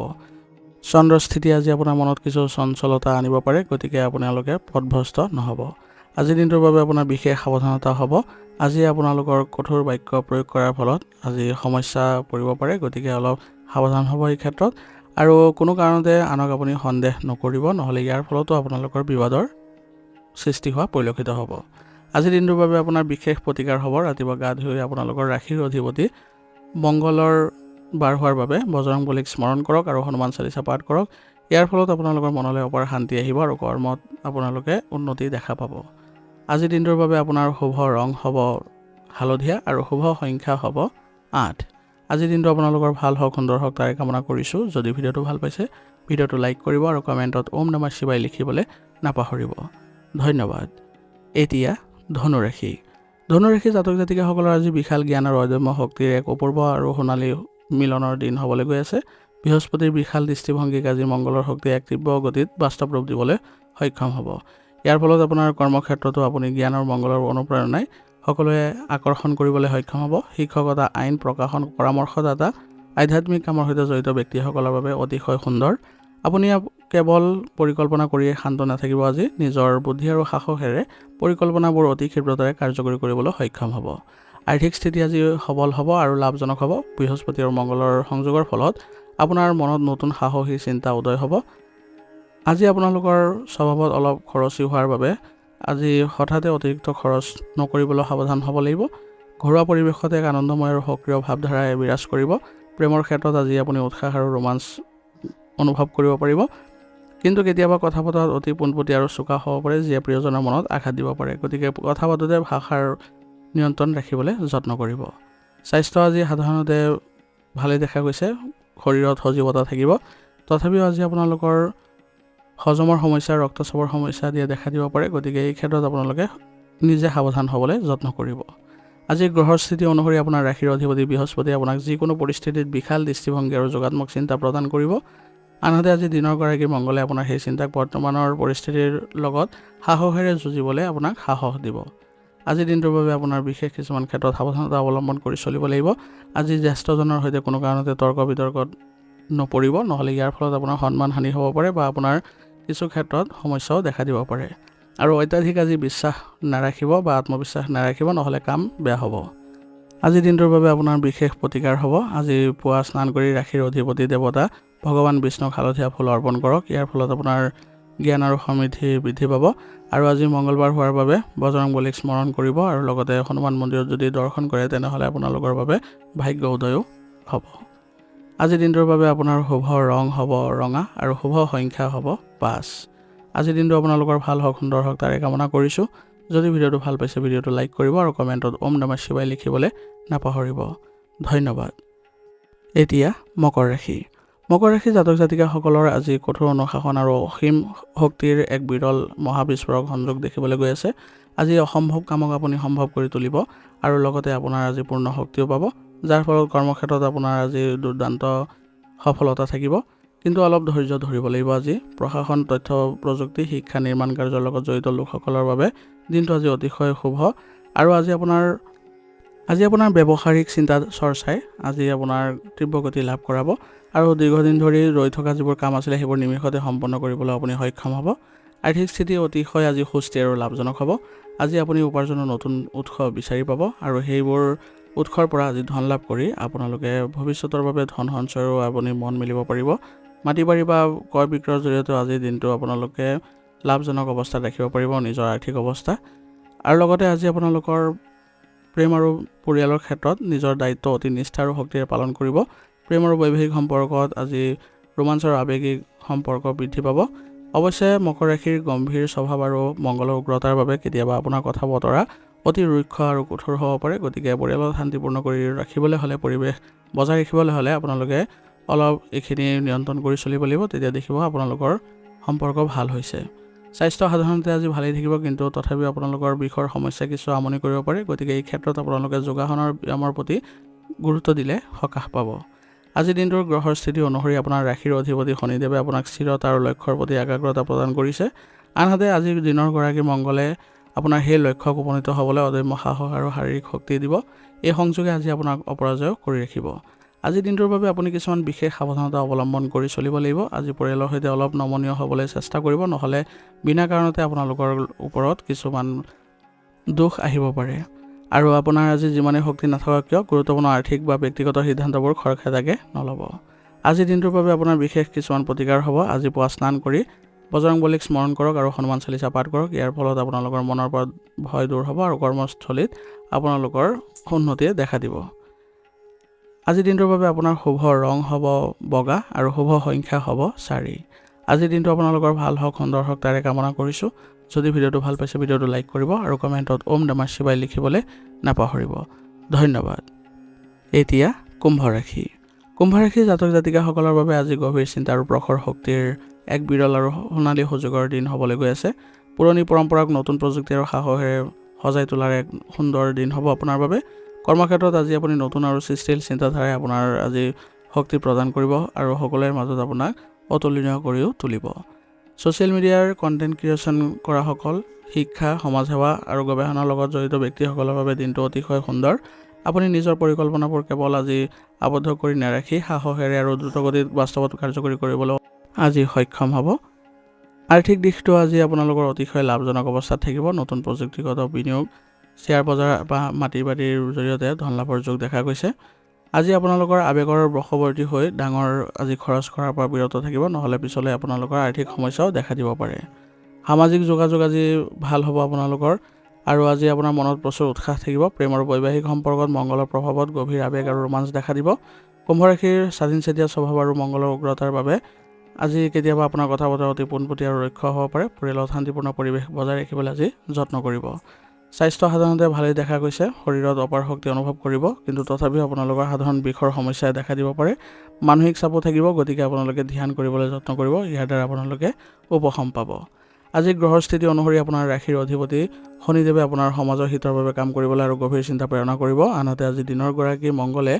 Speaker 1: চন্দ্ৰৰ স্থিতি আজি আপোনাৰ মনত কিছু চঞ্চলতা আনিব পাৰে, গতিকে আপোনালোকে পথভ্ৰষ্ট নহ'ব। আজিৰ দিনটোৰ বাবে আপোনাৰ বিশেষ সাৱধানতা হ'ব। আজি আপোনালোকৰ কঠোৰ বাক্য প্ৰয়োগ কৰাৰ ফলত আজি সমস্যা পৰিব পাৰে, গতিকে অলপ সাৱধান হ'ব এই ক্ষেত্ৰত। আৰু কোনো কাৰণতে আনক আপুনি সন্দেহ নকৰিব, নহ'লে ইয়াৰ ফলতো আপোনালোকৰ বিবাদৰ সৃষ্টি হোৱা পৰিলক্ষিত হ'ব। আজিৰ দিনটোৰ বাবে আপোনাৰ বিশেষ প্ৰতিকাৰ হ'ব। ৰাতিপুৱা গা ধুই আপোনালোকৰ ৰাশিৰ অধিপতি মংগলৰ বাৰ হোৱাৰ বাবে বজৰংবলীক স্মৰণ কৰক আৰু হনুমান চালিচা পাঠ কৰক। ইয়াৰ ফলত আপোনালোকৰ মনলৈ অপাৰ শান্তি আহিব আৰু কৰ্মত আপোনালোকে উন্নতি দেখা পাব। আজিৰ দিনটোৰ বাবে আপোনাৰ শুভ ৰং হ'ব হালধীয়া আৰু শুভ সংখ্যা হ'ব 8। আজিৰ দিনটো আপোনালোকৰ ভাল হওক, সুন্দৰ হওক তাৰে কামনা কৰিছোঁ। যদি ভিডিঅ'টো ভাল পাইছে ভিডিঅ'টো লাইক কৰিব আৰু কমেণ্টত ওম নমঃ শিৱায় লিখিবলৈ নাপাহৰিব। ধন্যবাদ। এতিয়া ধনুৰাশি। ধনুৰাশি জাতক জাতিকাসকলৰ আজি বিশাল জ্ঞান আৰু অদম্য শক্তিৰ এক অপূৰ্ব আৰু সোণালী মিলনৰ দিন হ'বলৈ গৈ আছে। বৃহস্পতিৰ বিশাল দৃষ্টিভংগীক আজি মংগলৰ শক্তিয়ে এক তীব্ৰ গতিত বাস্তৱ ৰূপ দিবলৈ সক্ষম হ'ব। ইয়াৰ ফলত আপোনাৰ কৰ্মক্ষেত্ৰতো আপুনি জ্ঞান আৰু মংগলৰ অনুপ্ৰেৰণাই সকলোৱে আকৰ্ষণ কৰিবলৈ সক্ষম হ'ব। শিক্ষকতা, আইন, প্ৰকাশন, পৰামৰ্শদাতা, আধ্যাত্মিক কামৰ সৈতে জড়িত ব্যক্তিসকলৰ বাবে অতিশয় সুন্দৰ। আপুনি কেৱল পৰিকল্পনা কৰিয়ে শান্ত নাথাকিব। আজি নিজৰ বুদ্ধি আৰু সাহসেৰে পৰিকল্পনাবোৰ অতি ক্ষীপ্ৰতাৰে কাৰ্যকৰী কৰিবলৈ সক্ষম হ'ব। আৰ্থিক স্থিতি আজি সবল হ'ব আৰু লাভজনক হ'ব। বৃহস্পতি আৰু মংগলৰ সংযোগৰ ফলত আপোনাৰ মনত নতুন সাহসী চিন্তা উদয় হ'ব। আজি আপোনালোকৰ স্বভাৱত অলপ খৰচী হোৱাৰ বাবে আজি হঠাতে অতিৰিক্ত খৰচ নকৰিবলৈ সাৱধান হ'ব লাগিব। ঘৰুৱা পৰিৱেশত এক আনন্দময় আৰু সক্ৰিয় ভাৱধাৰাই বিৰাজ কৰিব। প্ৰেমৰ ক্ষেত্ৰত আজি আপুনি উৎসাহ আৰু ৰোমাঞ্চ অনুভৱ কৰিব পাৰিব, কিন্তু কেতিয়াবা কথা বতৰাত অতি পোনপটীয়া আৰু চোকা হ'ব পাৰে, যিয়ে প্ৰিয়জনৰ মনত আঘাত দিব পাৰে। গতিকে কথা পাতোঁতে ভাষাৰ নিয়ন্ত্ৰণ ৰাখিবলৈ যত্ন কৰিব। স্বাস্থ্য আজি সাধাৰণতে ভালেই দেখা গৈছে। শৰীৰত সজীৱতা থাকিব, তথাপিও আজি আপোনালোকৰ হজমৰ সমস্যা, ৰক্তচাপৰ সমস্যা আদিয়ে দেখা দিব পাৰে। গতিকে এই ক্ষেত্ৰত আপোনালোকে নিজে সাৱধান হ'বলৈ যত্ন কৰিব। আজি গ্ৰহৰ স্থিতি অনুসৰি আপোনাৰ ৰাশিৰ অধিপতি বৃহস্পতিয়ে আপোনাক যিকোনো পৰিস্থিতিত বিশাল দৃষ্টিভংগী আৰু যোগাত্মক চিন্তা প্ৰদান কৰিব। আনহাতে আজি দিনৰ গৰাকী মংগলে আপোনাৰ সেই চিন্তাক বৰ্তমানৰ পৰিস্থিতিৰ লগত সাহসেৰে যুঁজিবলৈ আপোনাক সাহস দিব। আজিৰ দিনটোৰ বাবে আপোনাৰ বিশেষ কিছুমান ক্ষেত্ৰত সাৱধানতা অৱলম্বন কৰি চলিব লাগিব। আজি জ্যেষ্ঠজনৰ সৈতে কোনো কাৰণতে তৰ্ক বিতৰ্কত নপৰিব, নহ'লে ইয়াৰ ফলত আপোনাৰ সন্মান হানি হ'ব পাৰে বা আপোনাৰ কিছু ক্ষেত্ৰত সমস্যাও দেখা দিব পাৰে। আৰু অত্যাধিক আজি বিশ্বাস নাৰাখিব বা আত্মবিশ্বাস নাৰাখিব, নহ'লে কাম বেয়া হ'ব। আজিৰ দিনটোৰ বাবে আপোনাৰ বিশেষ প্ৰতিকাৰ হ'ব। আজি পুৱা স্নান কৰি ৰাশিৰ অধিপতি দেৱতা ভগৱান বিষ্ণুক হালধীয়া ফুল অৰ্পণ কৰক। ইয়াৰ ফলত আপোনাৰ জ্ঞান আৰু সমৃদ্ধি বৃদ্ধি পাব। আৰু আজি মংগলবাৰ হোৱাৰ বাবে বজৰংবলীক স্মৰণ কৰিব আৰু লগতে হনুমান মন্দিৰত যদি দৰ্শন কৰে তেনেহ'লে আপোনালোকৰ বাবে ভাগ্য উদয়ো হ'ব। আজিৰ দিনটোৰ বাবে আপোনাৰ শুভ ৰং হ'ব ৰঙা আৰু শুভ সংখ্যা হ'ব 5। আজিৰ দিনটো আপোনালোকৰ ভাল হওক, সুন্দৰ হওক তাৰে কামনা কৰিছোঁ। যদি ভিডিঅ'টো ভাল পাইছে ভিডিঅ'টো লাইক কৰিব আৰু কমেণ্টত ওম নমঃ শিৱায় লিখিবলৈ নাপাহৰিব। ধন্যবাদ। এতিয়া মকৰ ৰাশি। মকৰ ৰাশি জাতক জাতিকাসকলৰ আজি কঠোৰ অনুশাসন আৰু অসীম শক্তিৰ এক বিৰল মহাবিস্ফোৰক সংযোগ দেখিবলৈ গৈ আছে। আজি অসম্ভৱ কামক আপুনি সম্ভৱ কৰি তুলিব আৰু লগতে আপোনাৰ আজি পূৰ্ণ শক্তিও পাব, যাৰ ফলত কৰ্মক্ষেত্ৰত আপোনাৰ আজি দুৰ্দান্ত সফলতা থাকিব। কিন্তু অলপ ধৈৰ্য ধৰিব লাগিব। আজি প্ৰশাসন, তথ্য প্ৰযুক্তি, শিক্ষা, নিৰ্মাণ কাৰ্যৰ লগত জড়িত লোকসকলৰ বাবে দিনটো আজি অতিশয় শুভ। আৰু আজি আপোনাৰ আজি আপোনাৰ ব্যৱহাৰিক চিন্তা চৰ্চাই আজি আপোনাৰ তীব্ৰ গতি লাভ কৰাব আৰু দীৰ্ঘদিন ধৰি ৰৈ থকা যিবোৰ কাম আছিলে সেইবোৰ নিমিষতে সম্পন্ন কৰিবলৈ আপুনি সক্ষম হ'ব। আৰ্থিক স্থিতি অতিশয় আজি সুস্থিৰ আৰু লাভজনক হ'ব। আজি আপুনি উপাৰ্জনৰ নতুন উৎস বিচাৰি পাব আৰু সেইবোৰ উৎসৰ পৰা আজি ধন লাভ কৰি আপোনালোকে ভৱিষ্যতৰ বাবে ধন সঞ্চয়ৰো আপুনি মন মেলিব পাৰিব। মাটি বাৰী বা ক্ৰয় বিক্ৰয়ৰ জৰিয়তে আজিৰ দিনটো আপোনালোকে লাভজনক অৱস্থাত ৰাখিব পাৰিব নিজৰ আৰ্থিক অৱস্থা। আৰু লগতে আজি আপোনালোকৰ প্ৰেম আৰু পৰিয়ালৰ ক্ষেত্ৰত নিজৰ দায়িত্ব অতি নিষ্ঠা আৰু শক্তিৰে পালন কৰিব। প্ৰেম আৰু বৈবাহিক সম্পৰ্কত আজি ৰোমাঞ্চ আৰু আৱেগিক সম্পৰ্ক বৃদ্ধি পাব। অৱশ্যে মকৰ ৰাশিৰ গম্ভীৰ স্বভাৱ আৰু মংগলৰ উগ্ৰতাৰ বাবে কেতিয়াবা আপোনাৰ কথা বতৰা অতি ৰুক্ষ আৰু কঠোৰ হ'ব পাৰে। গতিকে পৰিয়ালত শান্তিপূৰ্ণ কৰি ৰাখিবলৈ হ'লে, পৰিৱেশ বজাই ৰাখিবলৈ হ'লে আপোনালোকে অলপ এইখিনি নিয়ন্ত্ৰণ কৰি চলিব লাগিব। তেতিয়া দেখিব আপোনালোকৰ সম্পৰ্ক ভাল হৈছে। স্বাস্থ্য সাধাৰণতে আজি ভালেই থাকিব, কিন্তু তথাপিও আপোনালোকৰ বিষৰ সমস্যা কিছু আমনি কৰিব পাৰে। গতিকে এই ক্ষেত্ৰত আপোনালোকে যোগাসনৰ ব্যায়ামৰ প্ৰতি গুৰুত্ব দিলে সকাহ পাব। আজিৰ দিনটোৰ গ্ৰহৰ স্থিতি অনুসৰি আপোনাৰ ৰাশিৰ অধিপতি শনিদেৱে আপোনাক স্থিৰতা আৰু লক্ষ্যৰ প্ৰতি একাগ্ৰতা প্ৰদান কৰিছে। আনহাতে আজিৰ দিনৰ গৰাকী মংগলে আপোনাৰ সেই লক্ষ্যক উপনীত হ'বলৈ অদম্য সাহস আৰু শাৰীৰিক শক্তি দিব। এই সংযোগে আজি আপোনাক অপৰাজয় কৰি ৰাখিব। আজিৰ দিনটোৰ বাবে আপুনি কিছুমান বিশেষ সাৱধানতা অৱলম্বন কৰি চলিব লাগিব। আজি পৰিয়ালৰ সৈতে অলপ নমনীয় হ'বলৈ চেষ্টা কৰিব, নহ'লে বিনা কাৰণতে আপোনালোকৰ ওপৰত কিছুমান দুখ আহিব পাৰে। আৰু আপোনাৰ আজি যিমানেই শক্তি নাথাকক কিয় গুৰুত্বপূৰ্ণ আৰ্থিক বা ব্যক্তিগত সিদ্ধান্তবোৰ খৰখেদাকে নল'ব। আজিৰ দিনটোৰ বাবে আপোনাৰ বিশেষ কিছুমান প্ৰতিকাৰ হ'ব। আজি পুৱা স্নান কৰি বজৰংবলীক স্মৰণ কৰক আৰু হনুমান চালিচা পাঠ কৰক। ইয়াৰ ফলত আপোনালোকৰ মনৰ পৰা ভয় দূৰ হ'ব আৰু কৰ্মস্থলীত আপোনালোকৰ উন্নতিয়ে দেখা দিব। আজিৰ দিনটোৰ বাবে আপোনাৰ শুভ ৰং হ'ব বগা আৰু শুভ সংখ্যা হ'ব 4। আজিৰ দিনটো আপোনালোকৰ ভাল হওক, সুন্দৰ হওক তাৰে কামনা কৰিছোঁ। যদি ভিডিঅ'টো ভাল পাইছে ভিডিঅ'টো লাইক কৰিব আৰু কমেণ্টত ওম নমঃ শিৱায় লিখিবলৈ নাপাহৰিব। ধন্যবাদ। এতিয়া কুম্ভ ৰাশি। কুম্ভ ৰাশিৰ জাতক জাতিকাসকলৰ বাবে আজি গভীৰ চিন্তা আৰু প্ৰখৰ শক্তিৰ এক বিৰল আৰু সোণালী সুযোগৰ দিন হ'বলৈ গৈ আছে। পুৰণি পৰম্পৰাক নতুন প্ৰযুক্তি আৰু সাহসেৰে সজাই তোলাৰ এক সুন্দৰ দিন হ'ব আপোনাৰ বাবে। কৰ্মক্ষেত্ৰত আজি আপুনি নতুন আৰু সৃষ্টিশীল চিন্তাধাৰাই আপোনাৰ আজি শক্তি প্ৰদান কৰিব আৰু সকলোৰে মাজত আপোনাক অতুলনীয় কৰিও তুলিব। ছ'চিয়েল মিডিয়াৰ কণ্টেণ্ট ক্ৰিয়েশ্যন কৰাসকল, শিক্ষা, সমাজসেৱা আৰু গৱেষণাৰ লগত জড়িত ব্যক্তিসকলৰ বাবে দিনটো অতিশয় সুন্দৰ। আপুনি নিজৰ পৰিকল্পনাবোৰ কেৱল আজি আবদ্ধ কৰি নাৰাখি সাহসেৰে আৰু দ্ৰুতগতিত বাস্তৱত কাৰ্যকৰী কৰিবলৈ আজি সক্ষম হ'ব। আৰ্থিক দিশটো আজি আপোনালোকৰ অতিশয় লাভজনক অৱস্থাত থাকিব। নতুন প্ৰযুক্তিগত বিনিয়োগ, শ্বেয়াৰ বজাৰ বা মাটি বাৰীৰ জৰিয়তে ধন লাভৰ যোগ দেখা গৈছে। আজি আপোনালোকৰ আৱেগৰ বশৱৰ্তী হৈ ডাঙৰ আজি খৰচ কৰাৰ পৰা বিৰত থাকিব, নহ'লে পিছলৈ আপোনালোকৰ আৰ্থিক সমস্যাও দেখা দিব পাৰে। সামাজিক যোগাযোগ আজি ভাল হ'ব আপোনালোকৰ আৰু আজি আপোনাৰ মনত প্ৰচুৰ উৎসাহ থাকিব। প্ৰেম আৰু বৈবাহিক সম্পৰ্কত মংগলৰ প্ৰভাৱত গভীৰ আৱেগ আৰু ৰোমাঞ্চ দেখা দিব। কুম্ভ ৰাশিৰ স্বাধীনচেতিয়া স্বভাৱ আৰু মংগলৰ উগ্ৰতাৰ বাবে আজি কেতিয়াবা আপোনাৰ কথা বতৰা অতি পোনপটীয়া আৰু ৰক্ষ হ'ব পাৰে। পৰিয়ালত শান্তিপূৰ্ণ পৰিৱেশ বজাই ৰাখিবলৈ আজি যত্ন কৰিব। স্বাস্থ্য সাধাৰণতে ভালেই দেখা গৈছে। শৰীৰত অপাৰ শক্তি অনুভৱ কৰিব, কিন্তু তথাপিও আপোনালোকৰ সাধাৰণ বিষৰ সমস্যাই দেখা দিব পাৰে। মানসিক চাপো থাকিব, গতিকে আপোনালোকে ধ্যান কৰিবলৈ যত্ন কৰিব। ইয়াৰ দ্বাৰা আপোনালোকে উপশম পাব। আজি গ্ৰহৰ স্থিতি অনুসৰি আপোনাৰ ৰাশিৰ অধিপতি শনিদেৱে আপোনাৰ সমাজৰ হিতৰ বাবে কাম কৰিবলৈ আৰু গভীৰ চিন্তা প্ৰেৰণা কৰিব। আনহাতে আজি দিনৰ গৰাকী মংগলে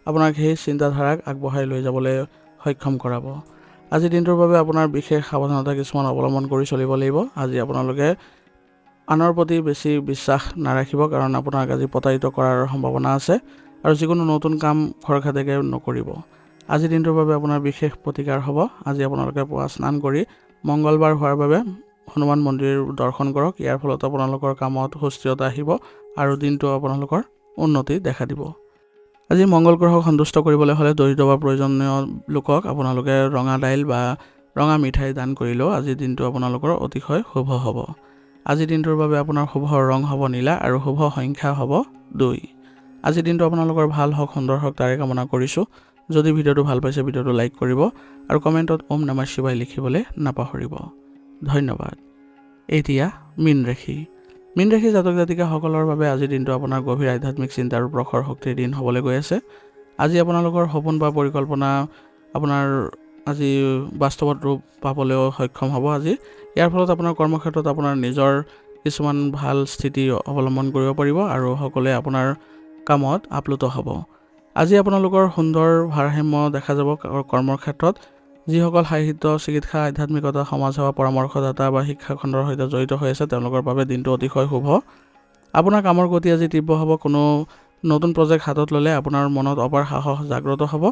Speaker 1: আপোনাক সেই চিন্তাধাৰাক আগবঢ়াই লৈ যাবলৈ সক্ষম কৰাব। আজিৰ দিনটোৰ বাবে আপোনাৰ বিশেষ সাৱধানতা কিছুমান অৱলম্বন কৰি চলিব লাগিব। আজি আপোনালোকে আনৰ প্ৰতি বেছি বিশ্বাস নাৰাখিব, কাৰণ আপোনাক আজি প্ৰতাৰিত কৰাৰ সম্ভাৱনা আছে আৰু যিকোনো নতুন কাম খৰখেদাকে নকৰিব। আজিৰ দিনটোৰ বাবে আপোনাৰ বিশেষ প্ৰতিকাৰ হ'ব। আজি আপোনালোকে পুৱা স্নান কৰি মংগলবাৰ হোৱাৰ বাবে হনুমান মন্দিৰ দৰ্শন কৰক। ইয়াৰ ফলত আপোনালোকৰ কামত সুস্থিৰতা আহিব আৰু দিনটো আপোনালোকৰ উন্নতি দেখা দিব। আজি মংগল গ্ৰহক সন্তুষ্ট কৰিবলৈ হ'লে দৰিদ্ৰ বা প্ৰয়োজনীয় লোকক আপোনালোকে ৰঙা দাইল বা ৰঙা মিঠাই দান কৰিলেও আজিৰ দিনটো আপোনালোকৰ অতিশয় শুভ হ'ব। আজিৰ দিনটোৰ বাবে আপোনাৰ শুভ ৰং হ'ব নীলা আৰু শুভ সংখ্যা হ'ব 2। আজিৰ দিনটো আপোনালোকৰ ভাল হওক, সুন্দৰ হওক তাৰে কামনা কৰিছোঁ। যদি ভিডিঅ'টো ভাল পাইছে ভিডিঅ'টো লাইক কৰিব আৰু কমেণ্টত ওম নমঃ শিৱায় লিখিবলৈ নাপাহৰিব। ধন্যবাদ। এতিয়া মীন ৰাশি। মীন ৰাশি জাতক জাতিকাসকলৰ বাবে আজিৰ দিনটো আপোনাৰ গভীৰ আধ্যাত্মিক চিন্তা আৰু প্ৰখৰ শক্তিৰ দিন হ'বলৈ গৈ আছে। আজি আপোনালোকৰ সপোন বা পৰিকল্পনা আপোনাৰ আজি বাস্তৱত ৰূপ পাবলৈও সক্ষম হ'ব আজি। ইয়াৰ ফলত আপোনাৰ কৰ্মক্ষেত্ৰত আপোনাৰ নিজৰ কিছুমান ভাল স্থিতি অৱলম্বন কৰিব পাৰিব আৰু সকলোৱে আপোনাৰ কামত আপ্লুত হ'ব। আজি আপোনালোকৰ সুন্দৰ ভাৰসাম্য দেখা যাব কৰ্মৰ ক্ষেত্ৰত। যিসকল সাহিত্য, চিকিৎসা, আধ্যাত্মিকতা, সমাজসেৱা, পৰামৰ্শদাতা বা শিক্ষা খণ্ডৰ সৈতে জড়িত হৈ আছে তেওঁলোকৰ বাবে দিনটো অতিশয় শুভ। আপোনাৰ কামৰ গতি আজি তীব্ৰ হ'ব। কোনো নতুন প্ৰজেক্ট হাতত ল'লে আপোনাৰ মনত অপাৰ সাহস জাগ্ৰত হ'ব।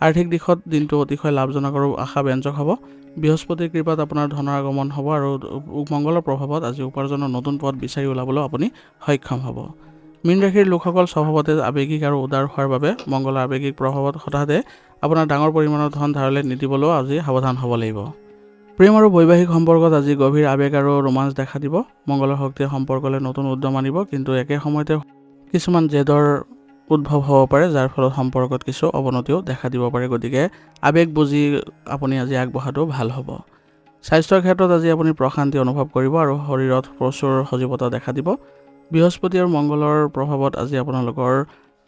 Speaker 1: আৰ্থিক দিশত দিনটো অতিশয় লাভজনক আৰু আশাব্যঞ্জক হ'ব। বৃহস্পতিৰ কৃপাত আপোনাৰ ধনৰ আগমন হ'ব আৰু মংগলৰ প্ৰভাৱত আজি উপাৰ্জনৰ নতুন পথ বিচাৰি ওলাবলৈ আপুনি সক্ষম হ'ব। মীন ৰাশিৰ লোকসকল স্বভাৱতে আৱেগিক আৰু উদাৰ হোৱাৰ বাবে মংগলৰ আৱেগিক প্ৰভাৱত হঠাতে আপোনাৰ ডাঙৰ পৰিমাণৰ ধন ধাৰলৈ নিদিবলৈও আজি সাৱধান হ'ব লাগিব। প্ৰেম আৰু বৈবাহিক সম্পৰ্কত আজি গভীৰ আৱেগ আৰু ৰোমাঞ্চ দেখা দিব। মংগলৰ শক্তিয়ে সম্পৰ্কলৈ নতুন উদ্যম আনিব, কিন্তু একে সময়তে কিছুমান জেদৰ উদ্ভৱ হ'ব পাৰে, যাৰ ফলত সম্পৰ্কত কিছু অৱনতিও দেখা দিব পাৰে। গতিকে আৱেগ বুজি আপুনি আজি আগবঢ়াটো ভাল হ'ব। স্বাস্থ্যৰ ক্ষেত্ৰত আজি আপুনি প্ৰশান্তি অনুভৱ কৰিব আৰু শৰীৰত প্ৰচুৰ সজীৱতা দেখা দিব। বৃহস্পতি আৰু মংগলৰ প্ৰভাৱত আজি আপোনালোকৰ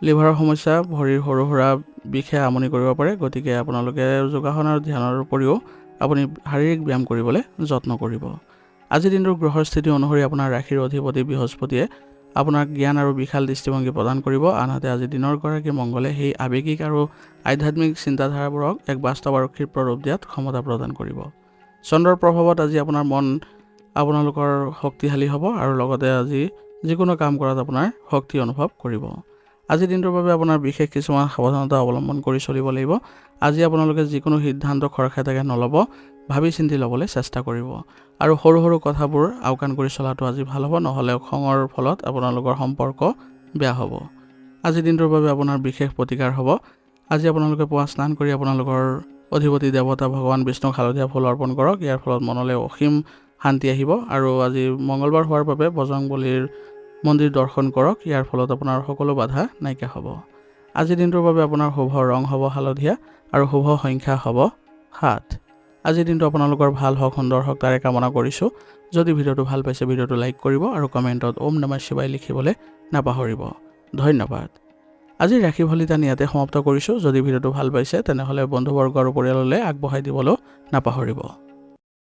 Speaker 1: লিভাৰৰ সমস্যা, ভৰিৰ সৰু সুৰা বিষে আমনি কৰিব পাৰে। গতিকে আপোনালোকে যোগাসন আৰু ধ্যানৰ উপৰিও আপুনি শাৰীৰিক ব্যায়াম কৰিবলৈ যত্ন কৰিব। আজিৰ দিনটোৰ গ্ৰহৰ স্থিতি অনুসৰি আপোনাৰ ৰাশিৰ অধিপতি বৃহস্পতিয়ে আপোনাক জ্ঞান আৰু বিশাল দৃষ্টিভংগী প্ৰদান কৰিব। আনহাতে আজি দিনৰ গৰাকী মংগলে সেই আৱেগিক আৰু আধ্যাত্মিক চিন্তাধাৰাবোৰক এক বাস্তৱ আৰু ক্ষিপ্ৰ ৰূপ দিয়াত ক্ষমতা প্ৰদান কৰিব। চন্দ্ৰৰ প্ৰভাৱত আজি আপোনাৰ মন আপোনালোকৰ শক্তিশালী হ'ব আৰু লগতে আজি যিকোনো কাম কৰাত আপোনাৰ শক্তি অনুভৱ কৰিব। আজিৰ দিনটোৰ বাবে আপোনাৰ বিশেষ কিছুমান সাৱধানতা অৱলম্বন কৰি চলিব লাগিব। আজি আপোনালোকে যিকোনো সিদ্ধান্ত খৰখেদাকে নল'ব, ভাবি চিন্তি ল'বলৈ চেষ্টা কৰিব আৰু সৰু সৰু কথাবোৰ আওকাণ কৰি চলাটো আজি ভাল হ'ব, নহ'লে খঙৰ ফলত আপোনালোকৰ সম্পৰ্ক বেয়া হ'ব। আজিৰ দিনটোৰ বাবে আপোনাৰ বিশেষ প্ৰতিকাৰ হ'ব। আজি আপোনালোকে পুৱা স্নান কৰি আপোনালোকৰ অধিপতি দেৱতা ভগৱান বিষ্ণুক হালধীয়া ফুল অৰ্পণ কৰক। ইয়াৰ ফলত মনলৈ অসীম শান্তি আহিব। আৰু আজি মংগলবাৰ হোৱাৰ বাবে বজৰংবলীৰ মন্দিৰ দৰ্শন কৰক। ইয়াৰ ফলত আপোনাৰ সকলো বাধা নাইকিয়া হ'ব। আজিৰ দিনটোৰ বাবে আপোনাৰ শুভ ৰং হ'ব হালধীয়া আৰু শুভ সংখ্যা হ'ব 7। আজিৰ দিনটো আপোনালোকৰ ভাল হওক, সুন্দৰ হওক, তাৰে কামনা কৰিছোঁ। যদি ভিডিঅ'টো ভাল পাইছে ভিডিঅ'টো লাইক কৰিব আৰু কমেণ্টত ওম নমঃ শিৱায় লিখিবলৈ নাপাহৰিব। ধন্যবাদ। আজিৰ ৰাশি ফলিত আমি ইয়াতে সমাপ্ত কৰিছোঁ। যদি ভিডিঅ'টো ভাল পাইছে তেনেহ'লে বন্ধুবৰ্গ আৰু পৰিয়াললৈ আগবঢ়াই দিবলৈও নাপাহৰিব।